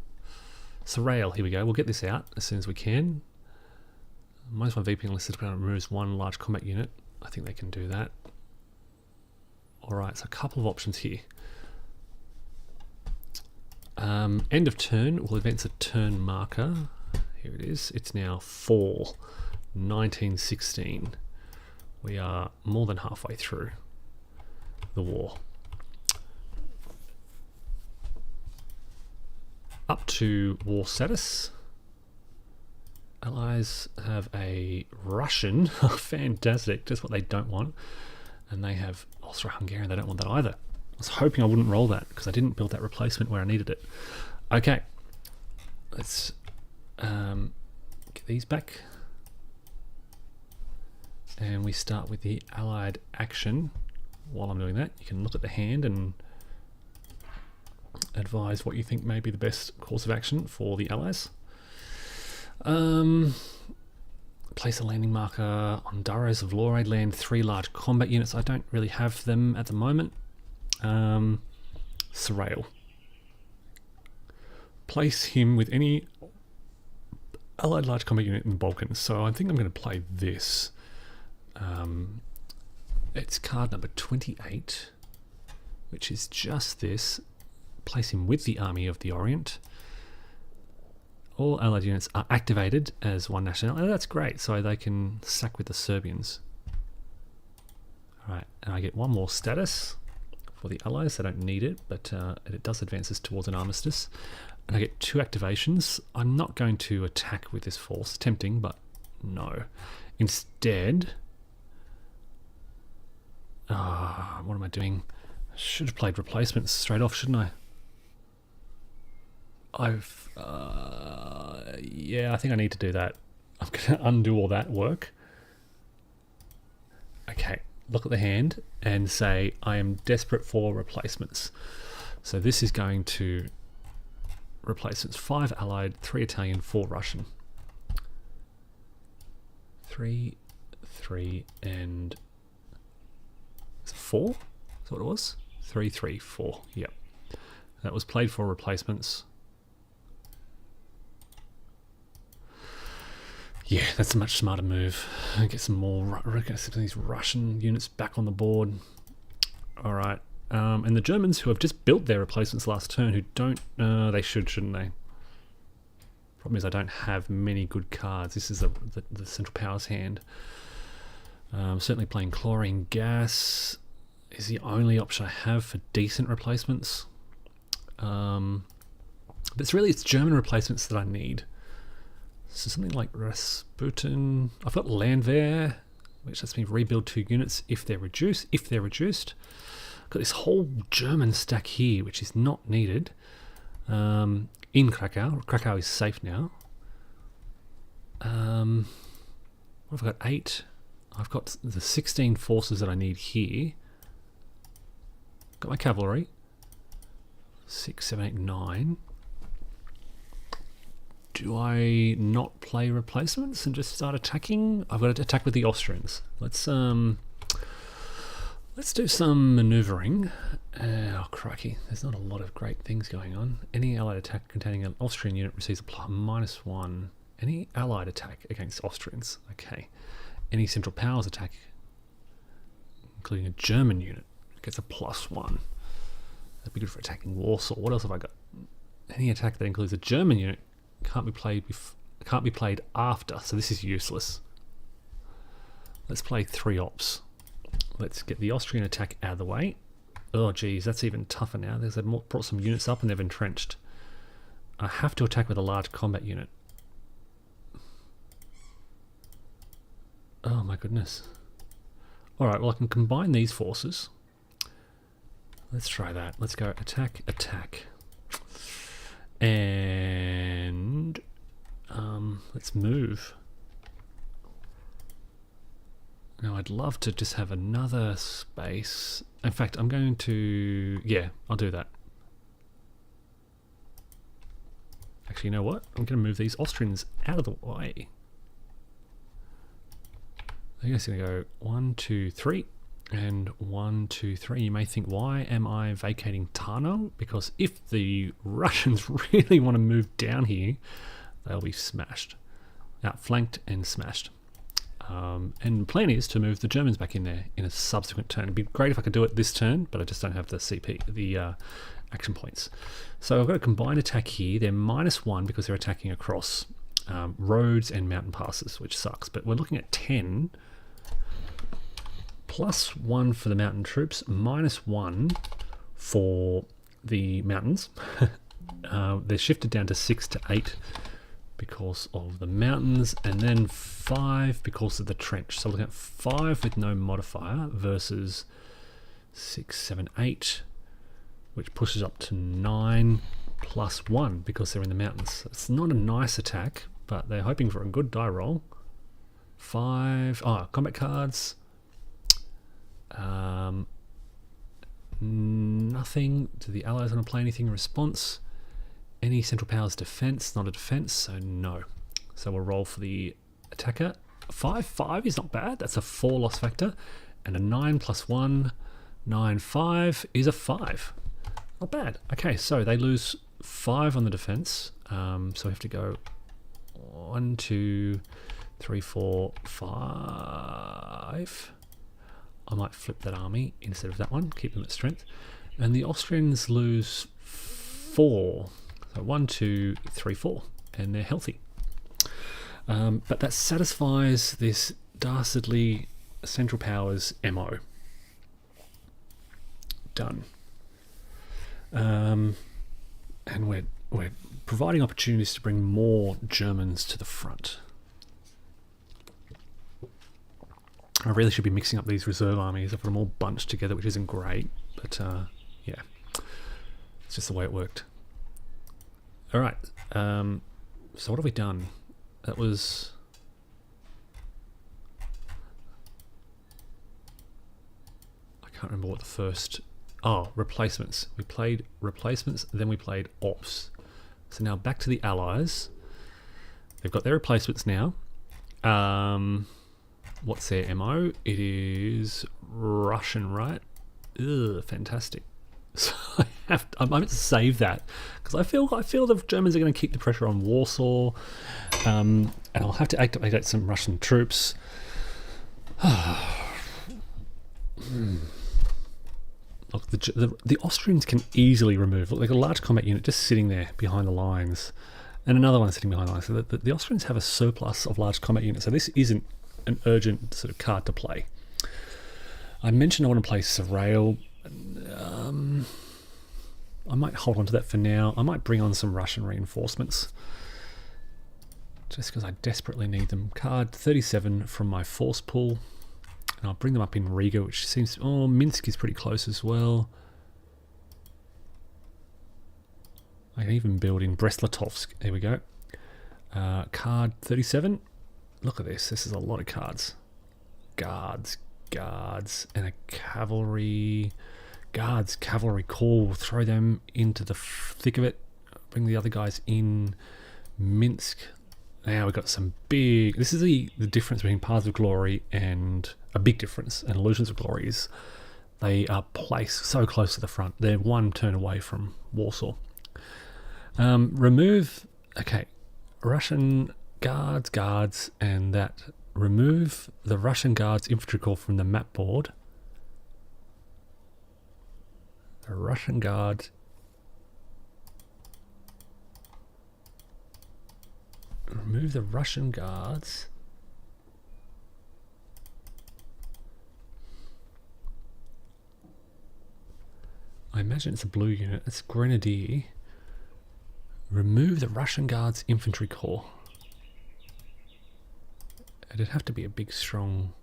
Sarail, here we go. We'll get this out as soon as we can. -1 VP enlisted removes 1 large combat unit. I think they can do that. Alright, so a couple of options here. End of turn, we'll advance a turn marker. Here it is. It's now 1916. We are more than halfway through the war. Up to war status. Allies have a Russian. Fantastic, just what they don't want. And they have Austro-Hungarian. They don't want that either. I was hoping I wouldn't roll that because I didn't build that replacement where I needed it. Okay, let's get these back. And we start with the Allied action. While I'm doing that, you can look at the hand and advise what you think may be the best course of action for the Allies. Place a landing marker on Durrows of Lorraine. Land 3 large combat units. I don't really have them at the moment. Surreal. Place him with any Allied large combat unit in the Balkans. So I think I'm going to play this. It's card number 28, which is just this. Place him with the Army of the Orient. All Allied units are activated as one nationality. Oh, that's great. So they can sack with the Serbians. Alright, and I get one more status for the Allies. I don't need it, but it does advance us towards an armistice. And I get 2 activations. I'm not going to attack with this force. Tempting, but no. Instead... what am I doing? I should have played replacements straight off, shouldn't I? Yeah, I think I need to do that. I'm going to undo all that work. Okay, look at the hand and say I am desperate for replacements. So this is going to replacements: 5 Allied, 3 Italian, 4 Russian. 3, 3, and 4? That's what it was? 3, 3, 4. Yep. That was played for replacements. Yeah, that's a much smarter move. Get some more, get some of these Russian units back on the board. Alright. And the Germans, who have just built their replacements last turn, who don't... they should, shouldn't they? Problem is I don't have many good cards. This is the Central Powers hand. Certainly playing Chlorine Gas is the only option I have for decent replacements. But it's German replacements that I need. So something like Rasputin. I've got Landwehr, which lets me rebuild 2 units if they're reduced. I've got this whole German stack here, which is not needed. In Krakow. Krakow is safe now. What have I got? 8. I've got the 16 forces that I need here. Got my cavalry. 6, 7, 8, 9. Do I not play replacements and just start attacking? I've got to attack with the Austrians. Let's do some manoeuvring. Oh crikey, there's not a lot of great things going on. Any allied attack containing an Austrian unit receives a -1. Any allied attack against Austrians. Okay. Any Central Powers attack, including a German unit, gets a +1. That'd be good for attacking Warsaw. What else have I got? Any attack that includes a German unit can't be played after, so this is useless. Let's play 3 ops. Let's get the Austrian attack out of the way. Oh geez, that's even tougher now. They've brought some units up and they've entrenched. I have to attack with a large combat unit. Oh my goodness. Alright, well I can combine these forces. Let's try that. Let's go attack, attack. And let's move. Now I'd love to just have another space. In fact, I'm going to... yeah, I'll do that. Actually, you know what? I'm going to move these Austrians out of the way. I'm just going to go 1, 2, 3. And 1, 2, 3. You may think, why am I vacating Tarnow? Because if the Russians really want to move down here, they'll be smashed. Outflanked and smashed. And the plan is to move the Germans back in there in a subsequent turn. It'd be great if I could do it this turn, but I just don't have the CP, the action points. So I've got a combined attack here. They're -1 because they're attacking across roads and mountain passes, which sucks. But we're looking at 10 +1 for the mountain troops, -1 for the mountains. They're shifted down to 6 to 8 because of the mountains, and then 5 because of the trench. So looking at 5 with no modifier versus 6, 7, 8, which pushes up to 9 +1 because they're in the mountains. It's not a nice attack, but they're hoping for a good die roll. 5, combat cards. Nothing. Do the allies want to play anything in response? Any central powers defense? Not a defense, so no. So we'll roll for the attacker. 5/5 is not bad. That's a 4 loss factor, and a 9 +1, 9/5 is a 5. Not bad. Okay, so they lose 5 on the defense. So we have to go 1, 2, 3, 4, 5. I might flip that army instead of that one, keep them at strength. And the Austrians lose 4. So 1, 2, 3, 4. And they're healthy. But that satisfies this dastardly Central Powers MO. Done. And we're providing opportunities to bring more Germans to the front. I really should be mixing up these reserve armies. I've got them all bunched together, which isn't great, but yeah, it's just the way it worked. All right, so what have we done? That was... I can't remember what the first... Oh, replacements. We played replacements, then we played ops. So now back to the Allies. They've got their replacements now. What's their MO? It is Russian, right? Ugh, fantastic. So I meant to save that because I feel the Germans are going to keep the pressure on Warsaw, and I'll have to activate some Russian troops. Look, the Austrians can easily remove. Look, they've got a large combat unit just sitting there behind the lines, and another one sitting behind the lines. So the Austrians have a surplus of large combat units. So this isn't an urgent sort of card to play. I mentioned I want to play Serail. I might hold on to that for now. I might bring on some Russian reinforcements just because I desperately need them. Card 37 from my force pool, and I'll bring them up in Riga, which seems... Oh, Minsk is pretty close as well. I can even build in Brest-Litovsk. There we go. Card 37. Look at this. This is a lot of cards. Guards, and a cavalry... Guards, cavalry corps. We'll throw them into the thick of it. Bring the other guys in. Minsk. Now we've got some big... This is the difference between Paths of Glory and... A big difference. And Illusions of Glory is they are placed so close to the front. They're one turn away from Warsaw. Remove... Okay. Russian guards, and that... Remove the Russian Guards infantry corps from the map board. The Russian Guard. Remove the Russian Guards. I imagine it's a blue unit. It's Grenadier. Remove the Russian Guards infantry corps. It'd have to be a big, strong...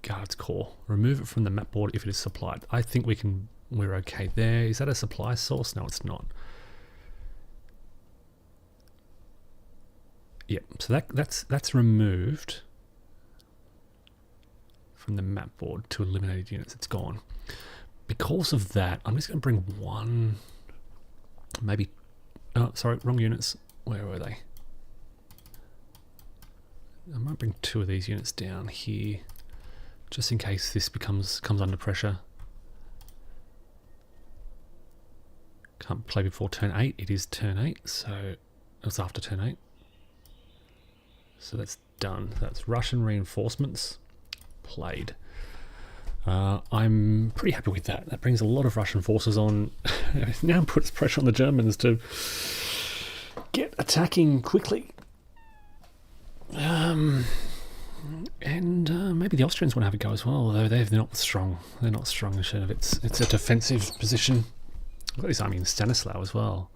Guards corps. Remove it from the map board if it is supplied. I think we're okay there. Is that a supply source? No, it's not. Yep, so that's removed from the map board to eliminated units. It's gone. Because of that, I'm just going to bring one, maybe, oh, sorry, wrong units. Where were they? I might bring 2 of these units down here, just in case this comes under pressure. Can't play before turn 8. It is turn 8, so it was after turn 8. So that's done. That's Russian reinforcements played. I'm pretty happy with that. That brings a lot of Russian forces on. It now puts pressure on the Germans to get attacking quickly. And maybe the Austrians want to have a go as well, although they're not strong. They're not strong in Shenov. It's a defensive position. I've got this army in Stanislaw as well.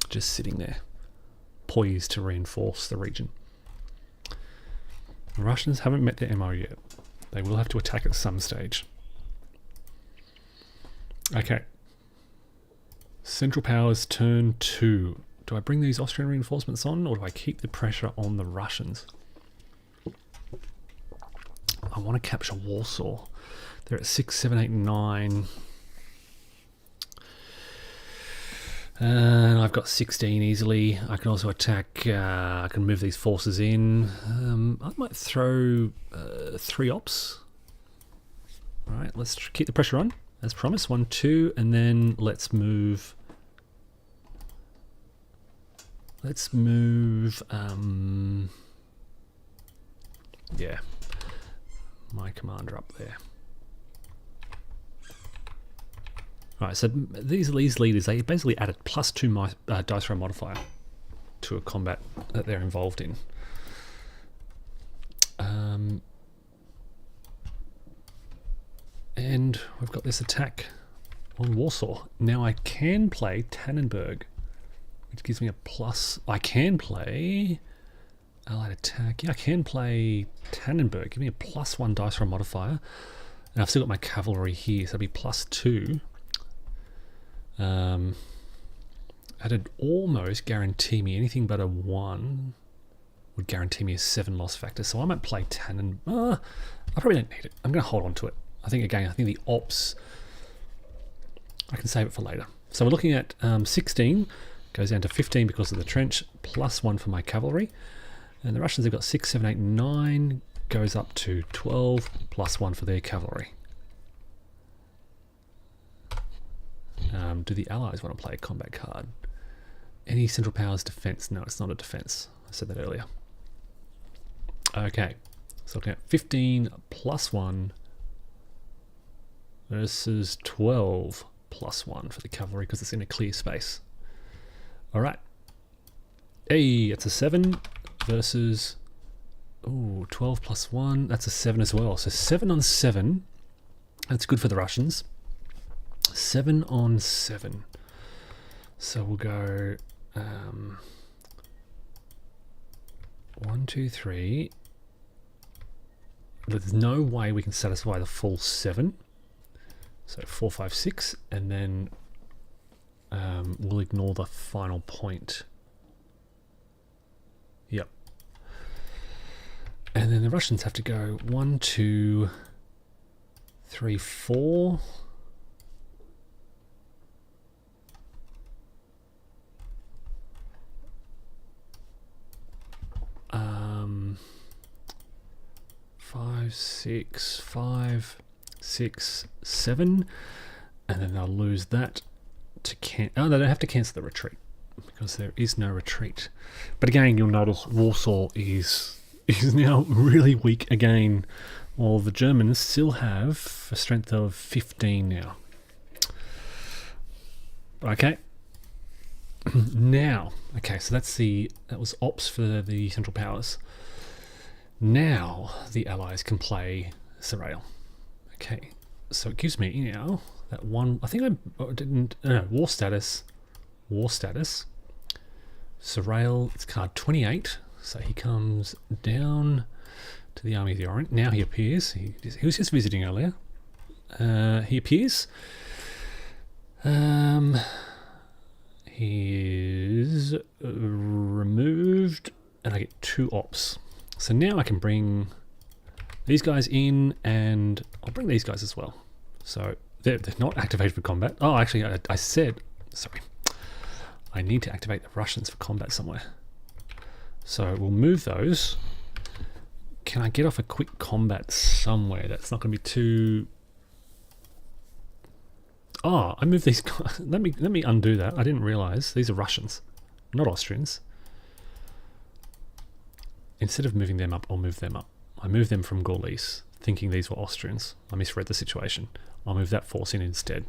Just sitting there, poised to reinforce the region. The Russians haven't met their MO yet. They will have to attack at some stage. Okay. Central Powers turn 2. Do I bring these Austrian reinforcements on, or do I keep the pressure on the Russians? I want to capture Warsaw. They're at 6, 7, 8, 9. I've got 16 easily. I can also attack. I can move these forces in. I might throw 3 ops. All right, let's keep the pressure on as promised. 1, 2, and then let's move. Let's move. Yeah, my commander up there. Right, so these leaders, they basically added +2 dice roll modifier to a combat that they're involved in. And we've got this attack on Warsaw. Now I can play Tannenberg, which gives me a plus. I can play allied attack. Yeah, I can play Tannenberg. Give me a +1 dice roll modifier. And I've still got my cavalry here, so it'll be +2. That'd almost guarantee me anything but a 1 would guarantee me a 7 loss factor. So I might play Tannen. I probably don't need it. I'm going to hold on to it. I think the ops, I can save it for later. So we're looking at 16 goes down to 15 because of the trench, +1 for my cavalry. And the Russians have got 6, 7, 8, 9 goes up to 12 +1 for their cavalry. Do the Allies want to play a combat card? Any Central Powers defense? No, it's not a defense. I said that earlier. Okay, so looking at 15 +1 versus 12 +1 for the cavalry because it's in a clear space. All right. Hey, it's a 7 versus 12 +1. That's a 7 as well. So 7 on 7. That's good for the Russians. 7 on 7. So we'll go 1, 2, 3. There's no way we can satisfy the full 7. So 4, 5, 6, and then we'll ignore the final point. Yep. And then the Russians have to go 1, 2, 3, 4. 5, 6, 5, 6, 7, and then they'll lose that to they don't have to cancel the retreat because there is no retreat. But again, you'll notice Warsaw is now really weak again, while the Germans still have a strength of 15 now. Okay. Now, okay, so that was ops for the Central Powers. Now the Allies can play Serail. Okay, so it gives me now that one. I think I didn't. No, war status. Serail, it's card 28. So he comes down to the Army of the Orient. Now he appears. He was just visiting earlier. He appears. He is removed, and I get 2 ops. So now I can bring these guys in, and I'll bring these guys as well. So they're not activated for combat. Oh, actually, I said, sorry. I need to activate the Russians for combat somewhere. So we'll move those. Can I get off a quick combat somewhere that's not going to be too... Oh, I moved these guys. Let me undo that. I didn't realize these are Russians, not Austrians. instead of moving them up, I'll move them up. I moved them from Gaulish, thinking these were Austrians. I misread the situation. I'll move that force in instead.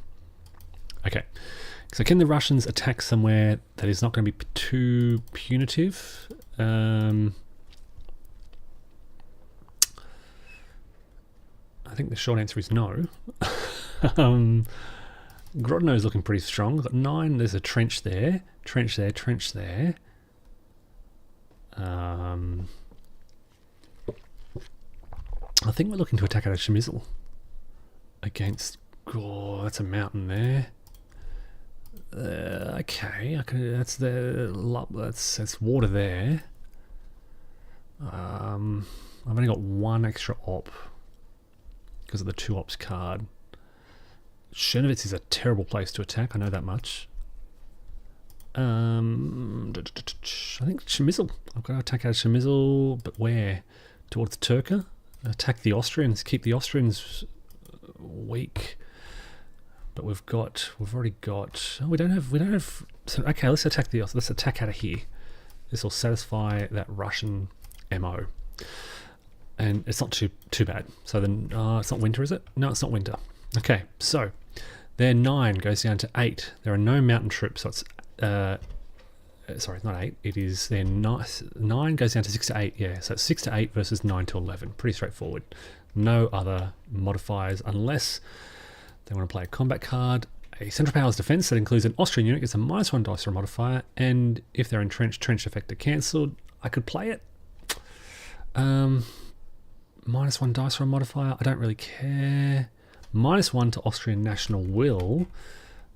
Okay, so can the Russians attack somewhere that is not going to be too punitive? I think the short answer is no. Grodno is looking pretty strong. I've got 9. There's a trench there. Trench there. Trench there. I think we're looking to attack out of Przemysl against. Oh, that's a mountain there. Okay, I can. That's water there. I've only got 1 extra op because of the 2 ops card. Chernovitz is a terrible place to attack. I know that much. I think Przemysl. I've got to attack out of Przemysl, but where? Towards Turka. Attack the Austrians. Keep the Austrians weak. But we've already got. Oh, we don't have. So okay, let's attack out of here. This will satisfy that Russian MO, and it's not too bad. So then, it's not winter, is it? No, it's not winter. Okay, so their 9 goes down to 8. There are no mountain troops, so it's sorry, it's not 8. It is their 9 goes down to 6 to 8. Yeah, so it's 6 to 8 versus 9 to 11. Pretty straightforward. No other modifiers unless they want to play a combat card. A Central Powers defense that includes an Austrian unit gets a -1 dice or modifier, and if they're entrenched, trench effect are cancelled. I could play it. -1 dice or a modifier. I don't really care. -1 to Austrian National Will,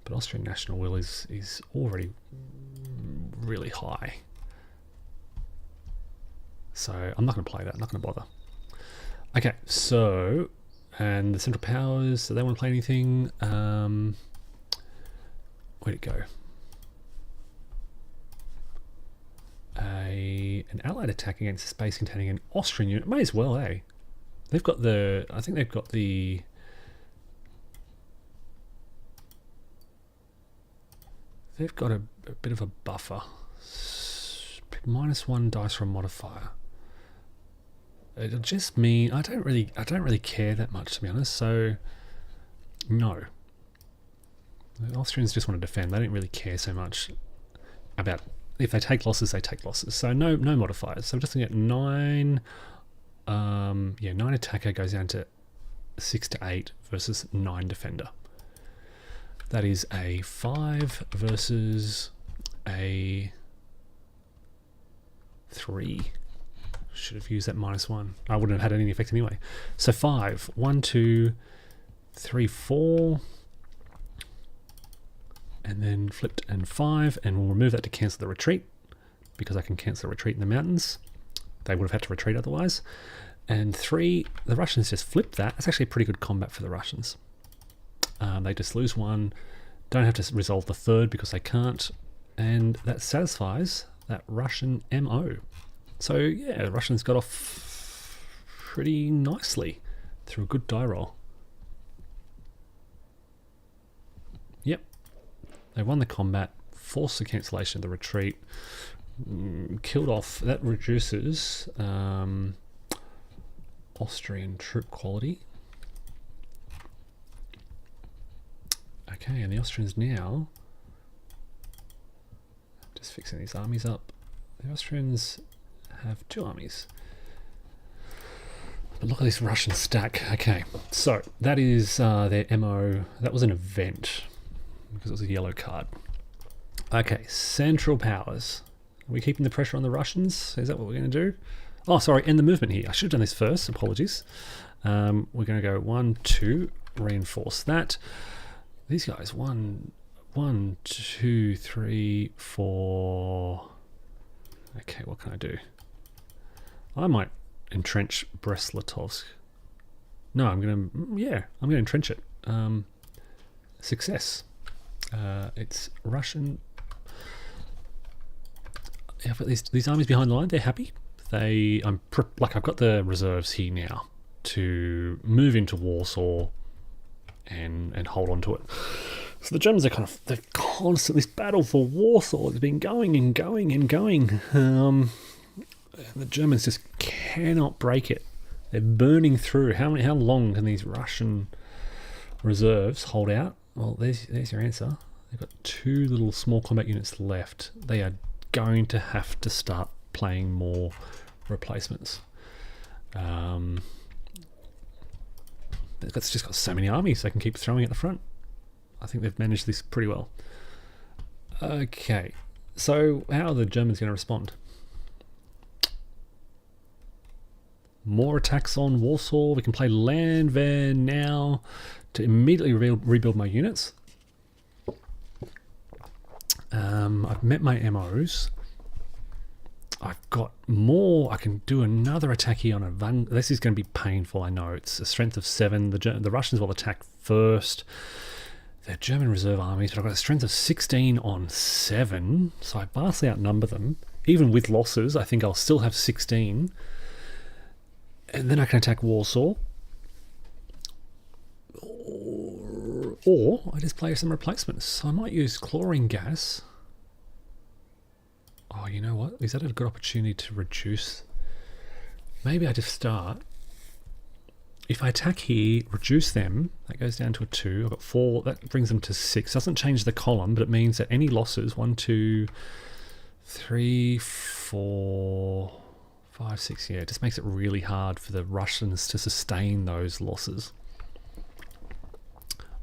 but Austrian National Will is already really high. So I'm not going to play that. I'm not going to bother. Okay, so, and the Central Powers, so they want to play anything. Where'd it go? An allied attack against a space containing an Austrian unit. May as well, eh? They've got the, I think they've got the, they've got a bit of a buffer. -1 dice for a modifier. It'll just mean I don't really care that much, to be honest. So no. The Austrians just want to defend. They don't really care so much about if they take losses, they take losses. So no modifiers. So we're just gonna get 9. 9 attacker goes down to 6 to 8 versus 9 defender. That is a 5 versus a 3. Should have used that -1. I wouldn't have had any effect anyway. So 5. 1, 2, 3, 4. And then flipped and 5. And we'll remove that to cancel the retreat, because I can cancel the retreat in the mountains. They would have had to retreat otherwise. And 3, the Russians just flipped that. That's actually pretty good combat for the Russians. They just lose 1. Don't have to resolve the 3rd because they can't. And that satisfies that Russian MO. So yeah, the Russians got off pretty nicely through a good die roll. Yep. They won the combat, forced the cancellation of the retreat, killed off. That reduces Austrian troop quality. Okay, and the Austrians now, just fixing these armies up. The Austrians have 2 armies. But look at this Russian stack. Okay, so that is their MO. That was an event because it was a yellow card. Okay, Central Powers. Are we keeping the pressure on the Russians? Is that what we're going to do? Oh, sorry, end the movement here. I should have done this first. Apologies. We're going to go 1, 2, reinforce that. These guys, 1, 2, 3, 4. Okay, what can I do? I might entrench Brest-Litovsk. No, I'm going to entrench it. Success. It's Russian. Yeah, but these armies behind the line, they're happy. I've got the reserves here now to move into Warsaw and hold on to it. So the Germans are they're constantly, this battle for Warsaw has been going and going and going. The Germans just cannot break it. They're burning through. How long can these Russian reserves hold out? Well, there's your answer. They've got 2 little small combat units left. They are going to have to start playing more replacements. It's just got so many armies they can keep throwing at the front. I think they've managed this pretty well. Okay, so how are the Germans going to respond? More attacks on Warsaw. We can play Landwehr now to immediately rebuild my units. I've met my MOs. I've got more. I can do another attack here on a Van. This is going to be painful, I know. It's a strength of 7. The Russians will attack first. They're German reserve armies, but I've got a strength of 16 on 7, so I vastly outnumber them. Even with losses, I think I'll still have 16. And then I can attack Warsaw. Or I just play some replacements. So I might use chlorine gas. Oh, you know what? Is that a good opportunity to reduce? Maybe I just start. If I attack here, reduce them, that goes down to a 2. I've got 4, that brings them to 6. Doesn't change the column, but it means that any losses, 1, 2, 3, 4, 5, 6, yeah, it just makes it really hard for the Russians to sustain those losses.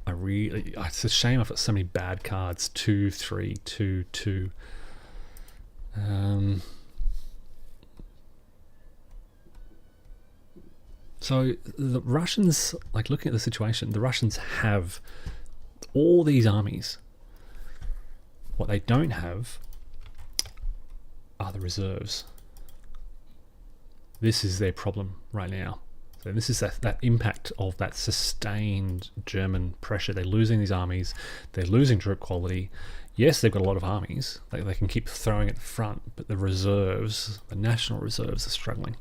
It's a shame I've got so many bad cards. 2, 3, 2, 2. So the Russians, like looking at the situation, the Russians have all these armies. What they don't have are the reserves. This is their problem right now. So this is that impact of that sustained German pressure. They're losing these armies. They're losing troop quality. Yes, they've got a lot of armies. They can keep throwing at the front, but the reserves, the national reserves, are struggling.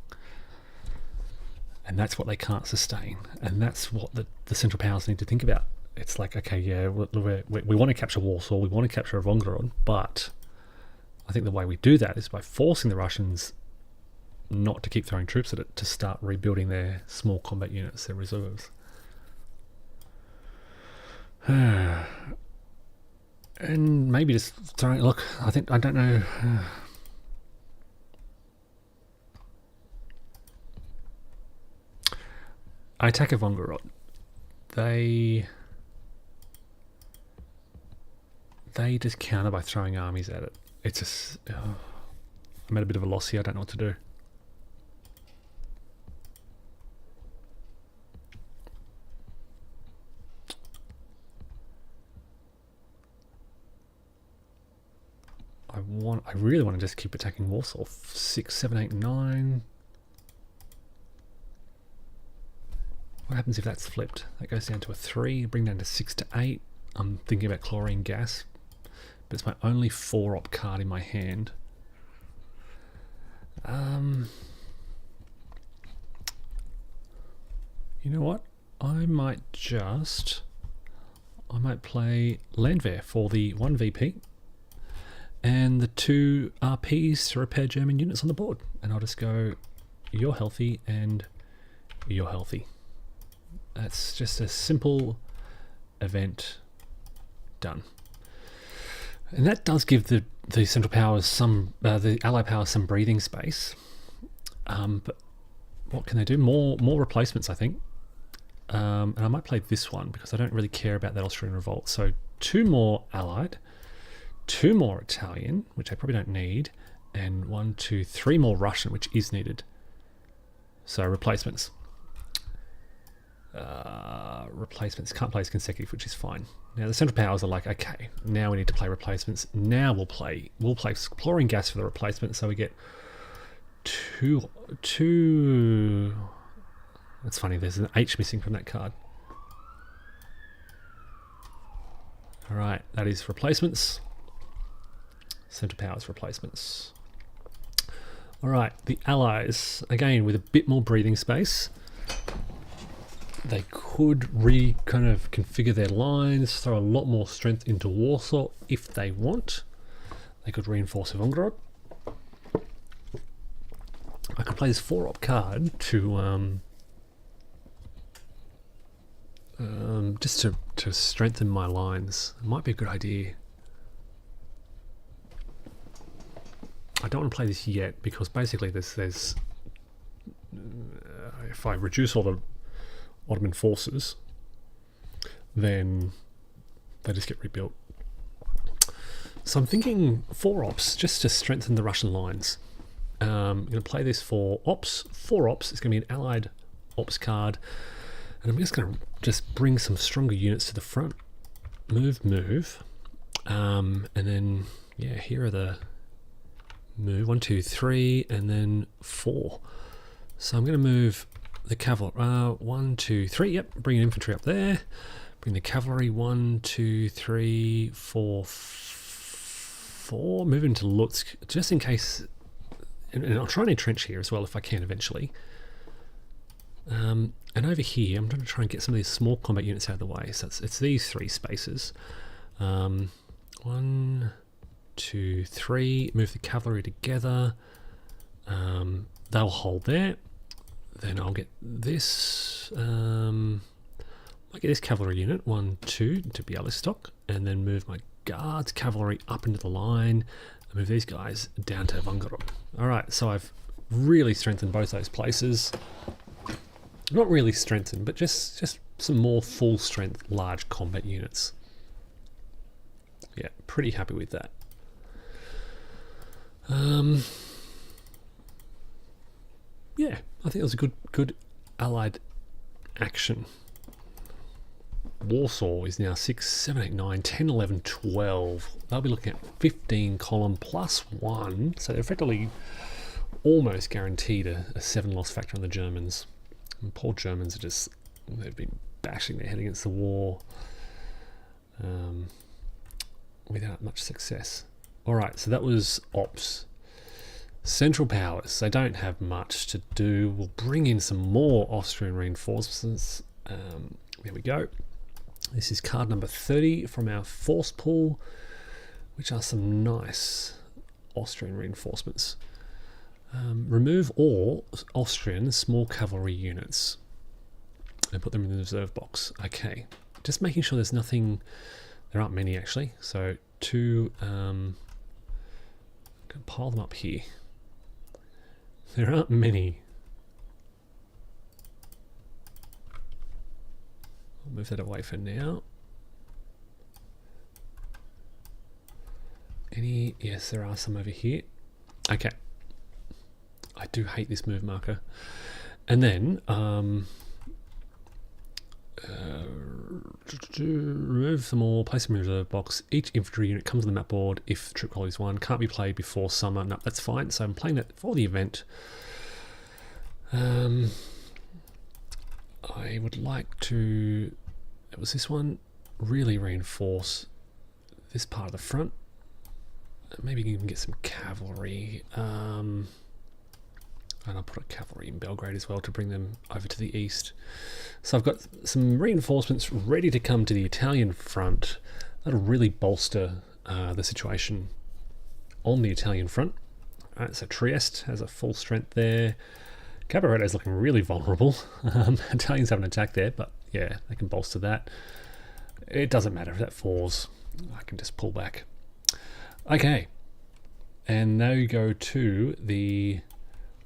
And that's what they can't sustain. And that's what the Central Powers need to think about. It's like, okay, yeah, we want to capture Warsaw, we want to capture Volgograd, but I think the way we do that is by forcing the Russians not to keep throwing troops at it, to start rebuilding their small combat units, their reserves. And maybe just throwing, look, I don't know. I attack Volgograd. They just counter by throwing armies at it. It's just, I'm at a bit of a loss here. I don't know what to do. I really want to just keep attacking Warsaw. 6, 7, 8, 9. What happens if that's flipped? That goes down to a 3, bring down to 6 to 8. I'm thinking about chlorine gas, but it's my only 4-op card in my hand. You know what? I might play Landwehr for the 1 VP and the 2 RPs to repair German units on the board. And I'll just go, you're healthy and you're healthy. That's just a simple event done. And that does give the Central Powers the Allied Powers some breathing space. But what can they do? More replacements, I think. And I might play this one because I don't really care about that Austrian revolt. So 2 more Allied, 2 more Italian, which I probably don't need, and 1, 2, 3 more Russian, which is needed. So replacements. Replacements can't play as consecutive, which is fine. Now the Central Powers are like, okay, now we need to play replacements. Now we'll play chlorine gas for the replacement, so we get two. That's funny. There's an H missing from that card. All right, that is replacements. Central Powers replacements. All right, the Allies again with a bit more breathing space. They could kind of configure their lines, throw a lot more strength into Warsaw if they want. They could reinforce Volgograd. I could play this 4-op card to just to strengthen my lines. It might be a good idea. I don't want to play this yet because basically there's if I reduce all the Ottoman forces, then they just get rebuilt. So I'm thinking 4 ops just to strengthen the Russian lines. I'm going to play this for ops, 4 ops. It's going to be an allied ops card, and I'm just going to bring some stronger units to the front. Move, and then yeah, here are the move 1, 2, 3, and then 4. So I'm going to move the cavalry 1, 2, 3. Yep, bring an infantry up there. Bring the cavalry 1, 2, 3, 4, 4. Move into Lutsk just in case, and I'll try and entrench here as well if I can eventually. And over here, I'm going to try and get some of these small combat units out of the way. So it's these 3 spaces. 1, 2, 3. Move the cavalry together. They'll hold there. Then I'll get this. I get this cavalry unit 1, 2 to Bialystok, and then move my guards cavalry up into the line, and move these guys down to Vangorod. All right, so I've really strengthened both those places. Not really strengthened, but just some more full strength large combat units. Yeah, pretty happy with that. Yeah, I think it was a good allied action. Warsaw is now 6, 7, 8, 9, 10, 11, 12. They'll be looking at 15 column plus 1. So they're effectively almost guaranteed a 7 loss factor on the Germans. And poor Germans are they've been bashing their head against the wall without much success. Alright, so that was ops. Central powers, they don't have much to do. We'll bring in some more Austrian reinforcements. There we go. This is card number 30 from our force pool, which are some nice Austrian reinforcements. Remove all Austrian small cavalry units and put them in the reserve box. Okay, just making sure there's nothing. There aren't many actually, so I'm gonna pile them up here. There aren't many. I'll move that away for now. Yes, there are some over here. Okay. I do hate this move marker. And then remove them all, place them in the reserve box. Each infantry unit comes on the map board if troop quality is 1. Can't be played before summer. No, that's fine. So I'm playing that for the event. I would like to, it was this one, really reinforce this part of the front. Maybe you can get some cavalry. And I'll put a cavalry in Belgrade as well to bring them over to the east. So I've got some reinforcements ready to come to the Italian front. That'll really bolster the situation on the Italian front. All right, so Trieste has a full strength there. Cabaretto is looking really vulnerable. Italians haven't attacked there, but yeah, they can bolster that. It doesn't matter if that falls. I can just pull back. Okay, and now you go to the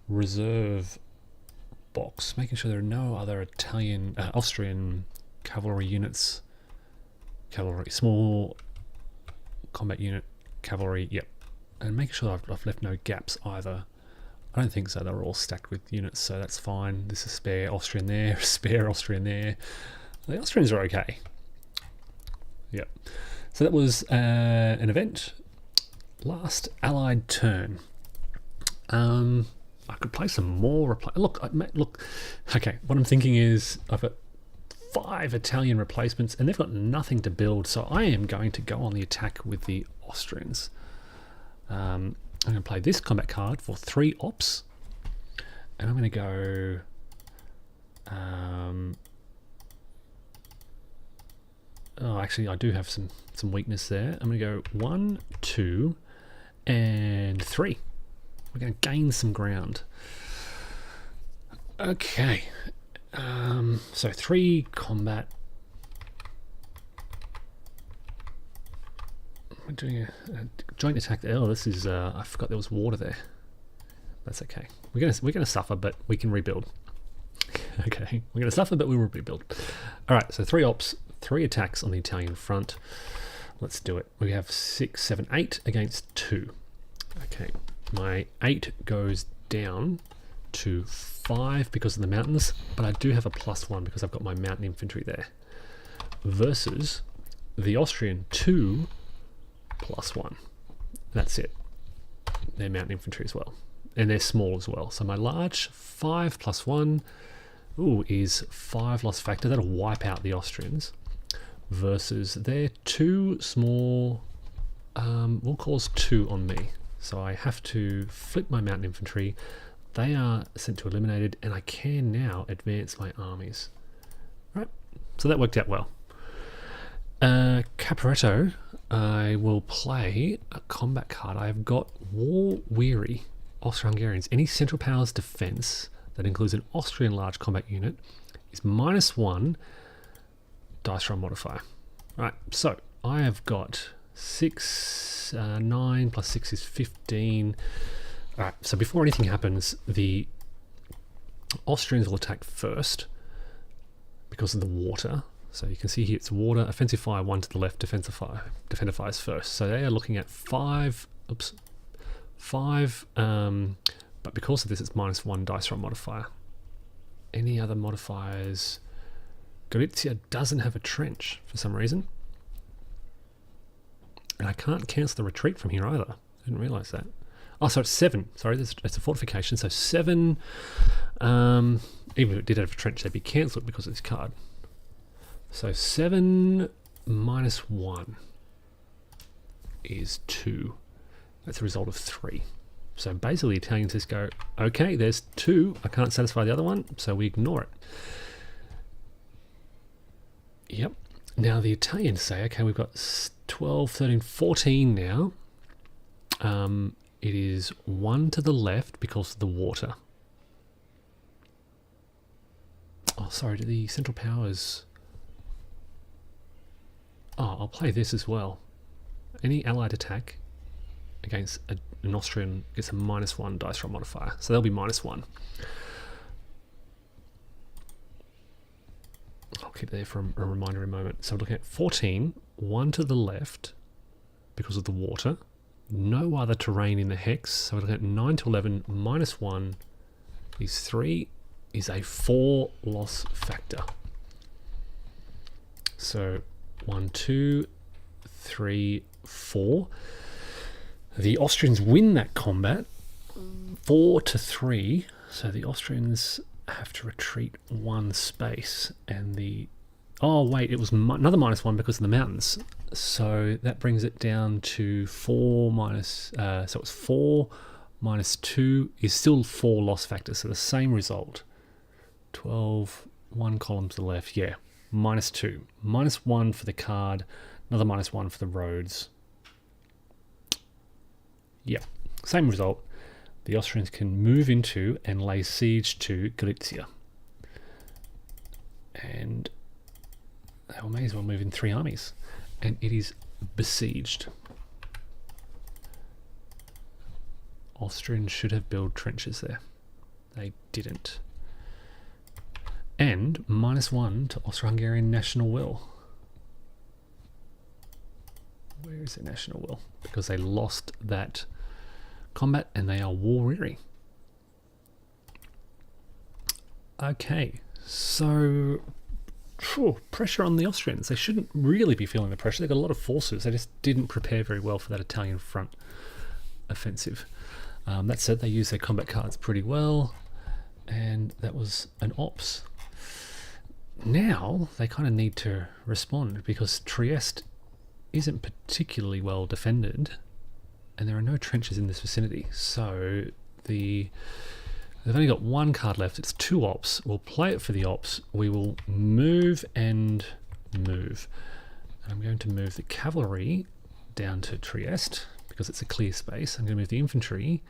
reserve box, making sure there are no other Austrian cavalry units. Cavalry, small combat unit, cavalry, yep. And making sure I've left no gaps either. I don't think so, they're all stacked with units, so that's fine. This is spare Austrian there, spare Austrian there. The Austrians are okay. Yep. So that was an event. Last allied turn. I could play some more. Look. Okay, what I'm thinking is I've got 5 Italian replacements, and they've got nothing to build. So I am going to go on the attack with the Austrians. I'm going to play this combat card for 3 ops, and I'm going to go. Oh, actually, I do have some weakness there. I'm going to go 1, 2, and 3. We're going to gain some ground. Okay. So 3 combat. We're doing a joint attack. Oh, this is. I forgot there was water there. That's okay. We're gonna suffer, but we can rebuild. Okay, we're gonna suffer, but we will rebuild. All right. So 3 ops, 3 attacks on the Italian front. Let's do it. We have 6, 7, 8 against 2. Okay, my 8 goes down to 5 because of the mountains, but I do have a +1 because I've got my mountain infantry there. Versus the Austrian 2 +1. That's it. They're mountain infantry as well. And they're small as well. So my large 5 +1 is 5 loss factor. That'll wipe out the Austrians. Versus their 2 small will cause 2 on me. So I have to flip my mountain infantry. They are sent to eliminated, and I can now advance my armies. Right, so that worked out well. Caporetto, I will play a combat card. I've got War Weary Austro-Hungarians. Any Central Powers defense that includes an Austrian large combat unit is -1 dice roll modifier. Right, so I have got 6, 9 plus 6 is 15. Alright, so before anything happens, the Austrians will attack first because of the water. So you can see here it's water, offensive fire 1 to the left, defender fires first. So they are looking at 5, but because of this it's -1 dice roll modifier. Any other modifiers? Galicia doesn't have a trench for some reason. And I can't cancel the retreat from here either. I didn't realise that. Oh, so it's 7. Sorry, it's a fortification. So 7, even if it did have a trench, they'd be cancelled because of this card. So 7 -1 is 2. That's a result of 3. So basically the Italians just go, okay, there's 2. I can't satisfy the other one, so we ignore it. Yep. Now the Italians say, okay, we've got 12, 13, 14 now. It is 1 to the left because of the water. Oh, sorry, do the Central Powers... Oh, I'll play this as well. Any allied attack against an Austrian gets a -1 dice roll modifier. So they'll be -1. I'll keep it there for a reminder in a moment. So we're looking at 14, 1 to the left because of the water. No other terrain in the hex. So we're looking at 9 to 11, -1 is 3, is a 4 loss factor. So 1, 2, 3, 4. The Austrians win that combat 4 to 3. So the Austrians have to retreat 1 space, and the... Oh wait, it was another -1 because of the mountains. So that brings it down to 4 minus... so it's 4 minus 2 is still 4 loss factors. So the same result. 12, 1 column to the left. Yeah, -2. -1 for the card. Another -1 for the roads. Yeah, same result. The Austrians can move into and lay siege to Galicia. And they may as well move in 3 armies. And it is besieged. Austrians should have built trenches there. They didn't. And -1 to Austro-Hungarian national will. Where is their national will? Because they lost that combat and they are war weary. Okay, so pressure on the Austrians. They shouldn't really be feeling the pressure. They've got a lot of forces. They just didn't prepare very well for that Italian front offensive. That said, they used their combat cards pretty well, and that was an ops. Now they kind of need to respond because Trieste isn't particularly well defended, and there are no trenches in this vicinity. So they've only got 1 card left. It's 2 ops. We'll play it for the ops. We will move and move. And I'm going to move the cavalry down to Trieste because it's a clear space. I'm going to move the infantry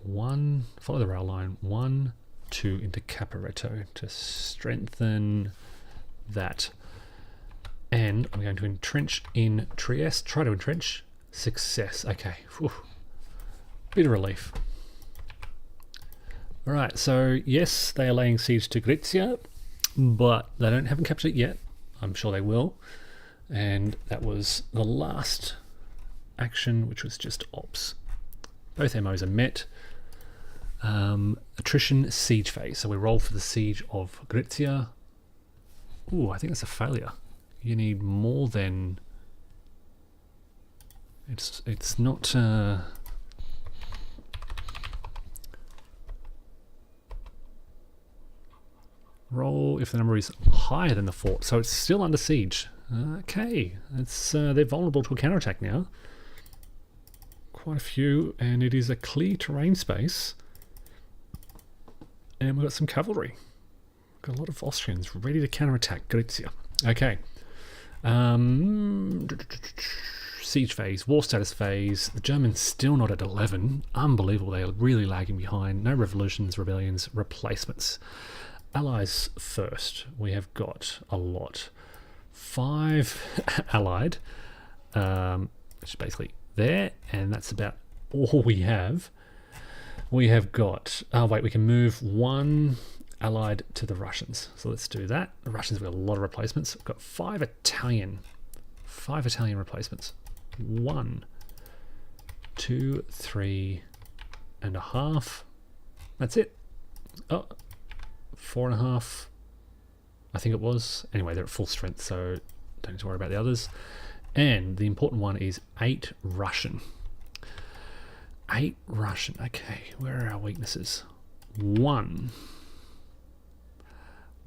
1, follow the rail line, 1, 2 into Caporetto to strengthen that. And I'm going to entrench in Trieste, try to entrench, success. Okay, whew. Bit of relief. All right, so yes, they are laying siege to Gorizia, but they haven't captured it yet. I'm sure they will. And that was the last action, which was just ops. Both MOs are met. Attrition siege phase. So we roll for the siege of Gorizia. Ooh, I think that's a failure. You need more than... It's not... Roll if the number is higher than the fort. So it's still under siege. Okay, it's they're vulnerable to a counterattack now. Quite a few, and it is a clear terrain space. And we've got some cavalry. Got a lot of Austrians ready to counterattack Gorizia. Okay. Siege phase, war status phase. The Germans still not at 11. Unbelievable. They are really lagging behind. No revolutions, rebellions, replacements. Allies first. We have got a lot. 5 allied, which is basically there, and that's about all we have. We have got, oh wait, we can move 1 allied to the Russians. So let's do that. The Russians have got a lot of replacements. We've got 5 Italian replacements. 1, 2, 3 and a half. That's it. Oh, 4.5. I think it was. Anyway, they're at full strength, so don't need to worry about the others. And the important one is 8 Russian. 8 Russian. Okay, where are our weaknesses? 1.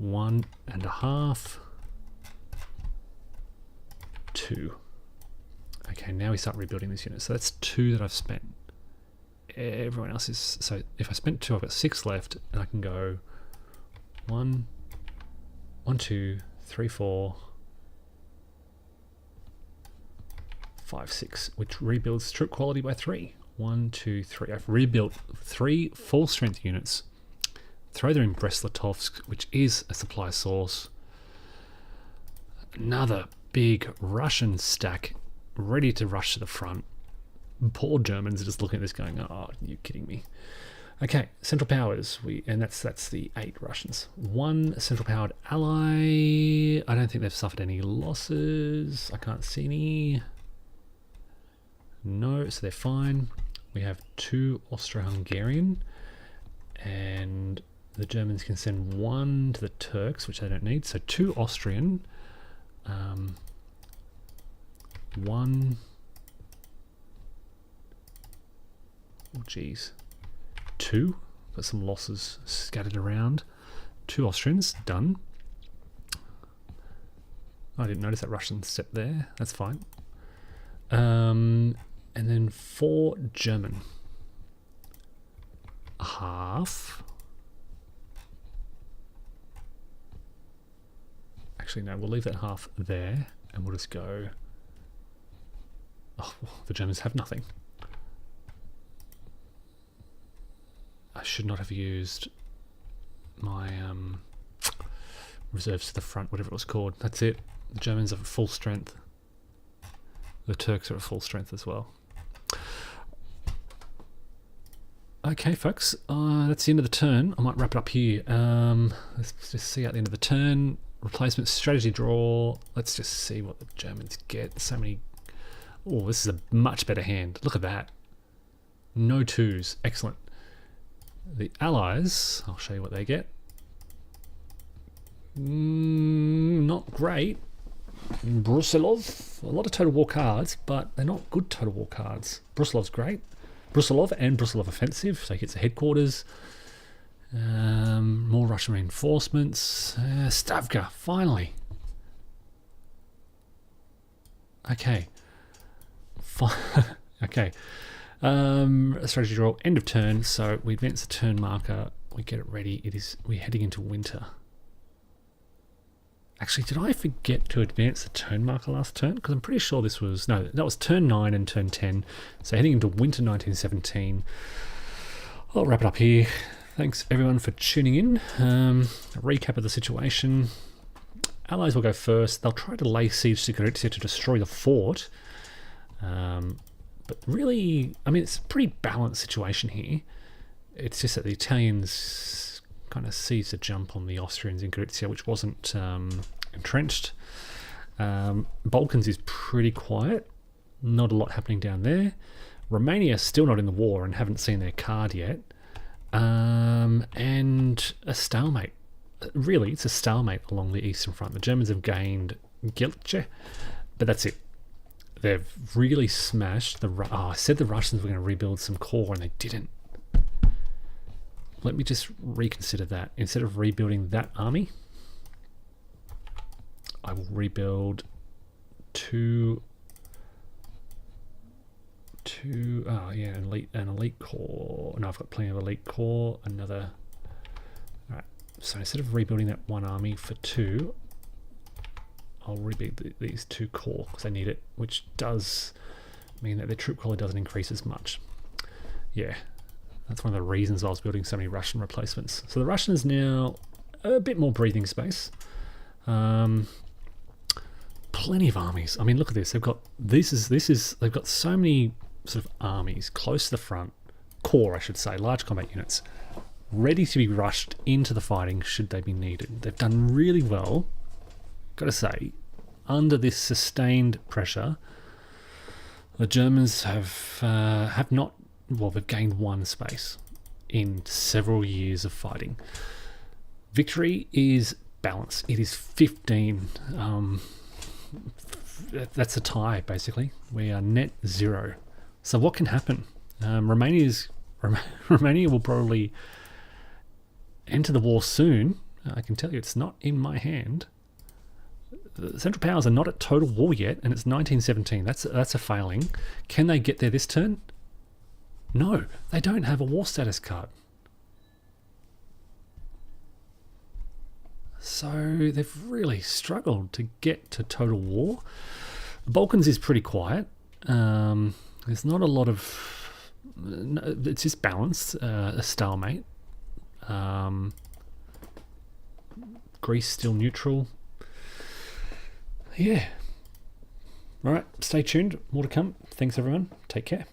1.5. 2. Okay, now we start rebuilding this unit. So that's 2 that I've spent. Everyone else is... So if I spent 2, I've got 6 left, and I can go 1, 2, 3, 4, 5, 6, which rebuilds troop quality by 3. 1, 2, 3. I've rebuilt 3 full strength units. Throw them in Brest-Litovsk, which is a supply source. Another big Russian stack ready to rush to the front. Poor Germans are just looking at this going, oh, are you kidding me? Okay, Central Powers, and that's the 8 Russians. 1 Central Powered ally. I don't think they've suffered any losses. I can't see any. No, so they're fine. We have 2 Austro-Hungarian, and the Germans can send 1 to the Turks, which they don't need. So 2 Austrian, 1. Oh, geez. 2, got some losses scattered around. 2 Austrians, done. I didn't notice that Russian step there. That's fine. And then 4 German. Half. Actually, no, we'll leave that half there, and we'll just go... Oh, the Germans have nothing. I should not have used my reserves to the front, whatever it was called. That's it. The Germans are at full strength. The Turks are at full strength as well. Okay, folks, that's the end of the turn. I might wrap it up here. Let's just see out the end of the turn. Replacement strategy draw. Let's just see what the Germans get. So many... Oh, this is a much better hand. Look at that. No 2s. Excellent. The Allies, I'll show you what they get. Not great. Brusilov, a lot of Total War cards, but they're not good Total War cards. Brusilov's great. Brusilov and Brusilov offensive, so he gets the headquarters. More Russian reinforcements. Stavka, finally. Okay. Okay. Strategy draw, end of turn, so we advance the turn marker, we get it ready. We're heading into winter. Actually, did I forget to advance the turn marker last turn? Because I'm pretty sure this was... No, that was turn 9 and turn 10. So heading into winter 1917. I'll wrap it up here. Thanks everyone for tuning in. A recap of the situation. Allies will go first. They'll try to lay siege to Gorizia to destroy the fort. But really, I mean, it's a pretty balanced situation here. It's just that the Italians kind of seized a jump on the Austrians in Gorizia, which wasn't entrenched. Balkans is pretty quiet. Not a lot happening down there. Romania still not in the war and haven't seen their card yet. And a stalemate. Really, it's a stalemate along the eastern front. The Germans have gained Gilce, but that's it. They've really smashed the... I said the Russians were going to rebuild some core, and they didn't. Let me just reconsider that. Instead of rebuilding that army, I will rebuild an elite core. No, I've got plenty of elite core. Another... Alright, so instead of rebuilding that one army for two, I'll rebuild these two core because I need it, which does mean that their troop quality doesn't increase as much. Yeah, that's one of the reasons I was building so many Russian replacements. So the Russians now a bit more breathing space. Plenty of armies. I mean, look at this. They've got they've got so many sort of armies close to the front, core I should say, large combat units, ready to be rushed into the fighting should they be needed. They've done really well, gotta say, under this sustained pressure. The Germans have not, well, they've gained one space in several years of fighting. Victory is balanced. It is 15. That's a tie, basically. We are net zero. So what can happen? Romania will probably enter the war soon. I can tell you it's not in my hand. The Central Powers are not at total war yet, and it's 1917. That's a failing. Can they get there this turn? No, they don't have a war status card. So they've really struggled to get to total war. The Balkans is pretty quiet. There's not a lot of... It's just balanced, a stalemate. Greece still neutral. Yeah. All right, stay tuned. More to come. Thanks, everyone. Take care.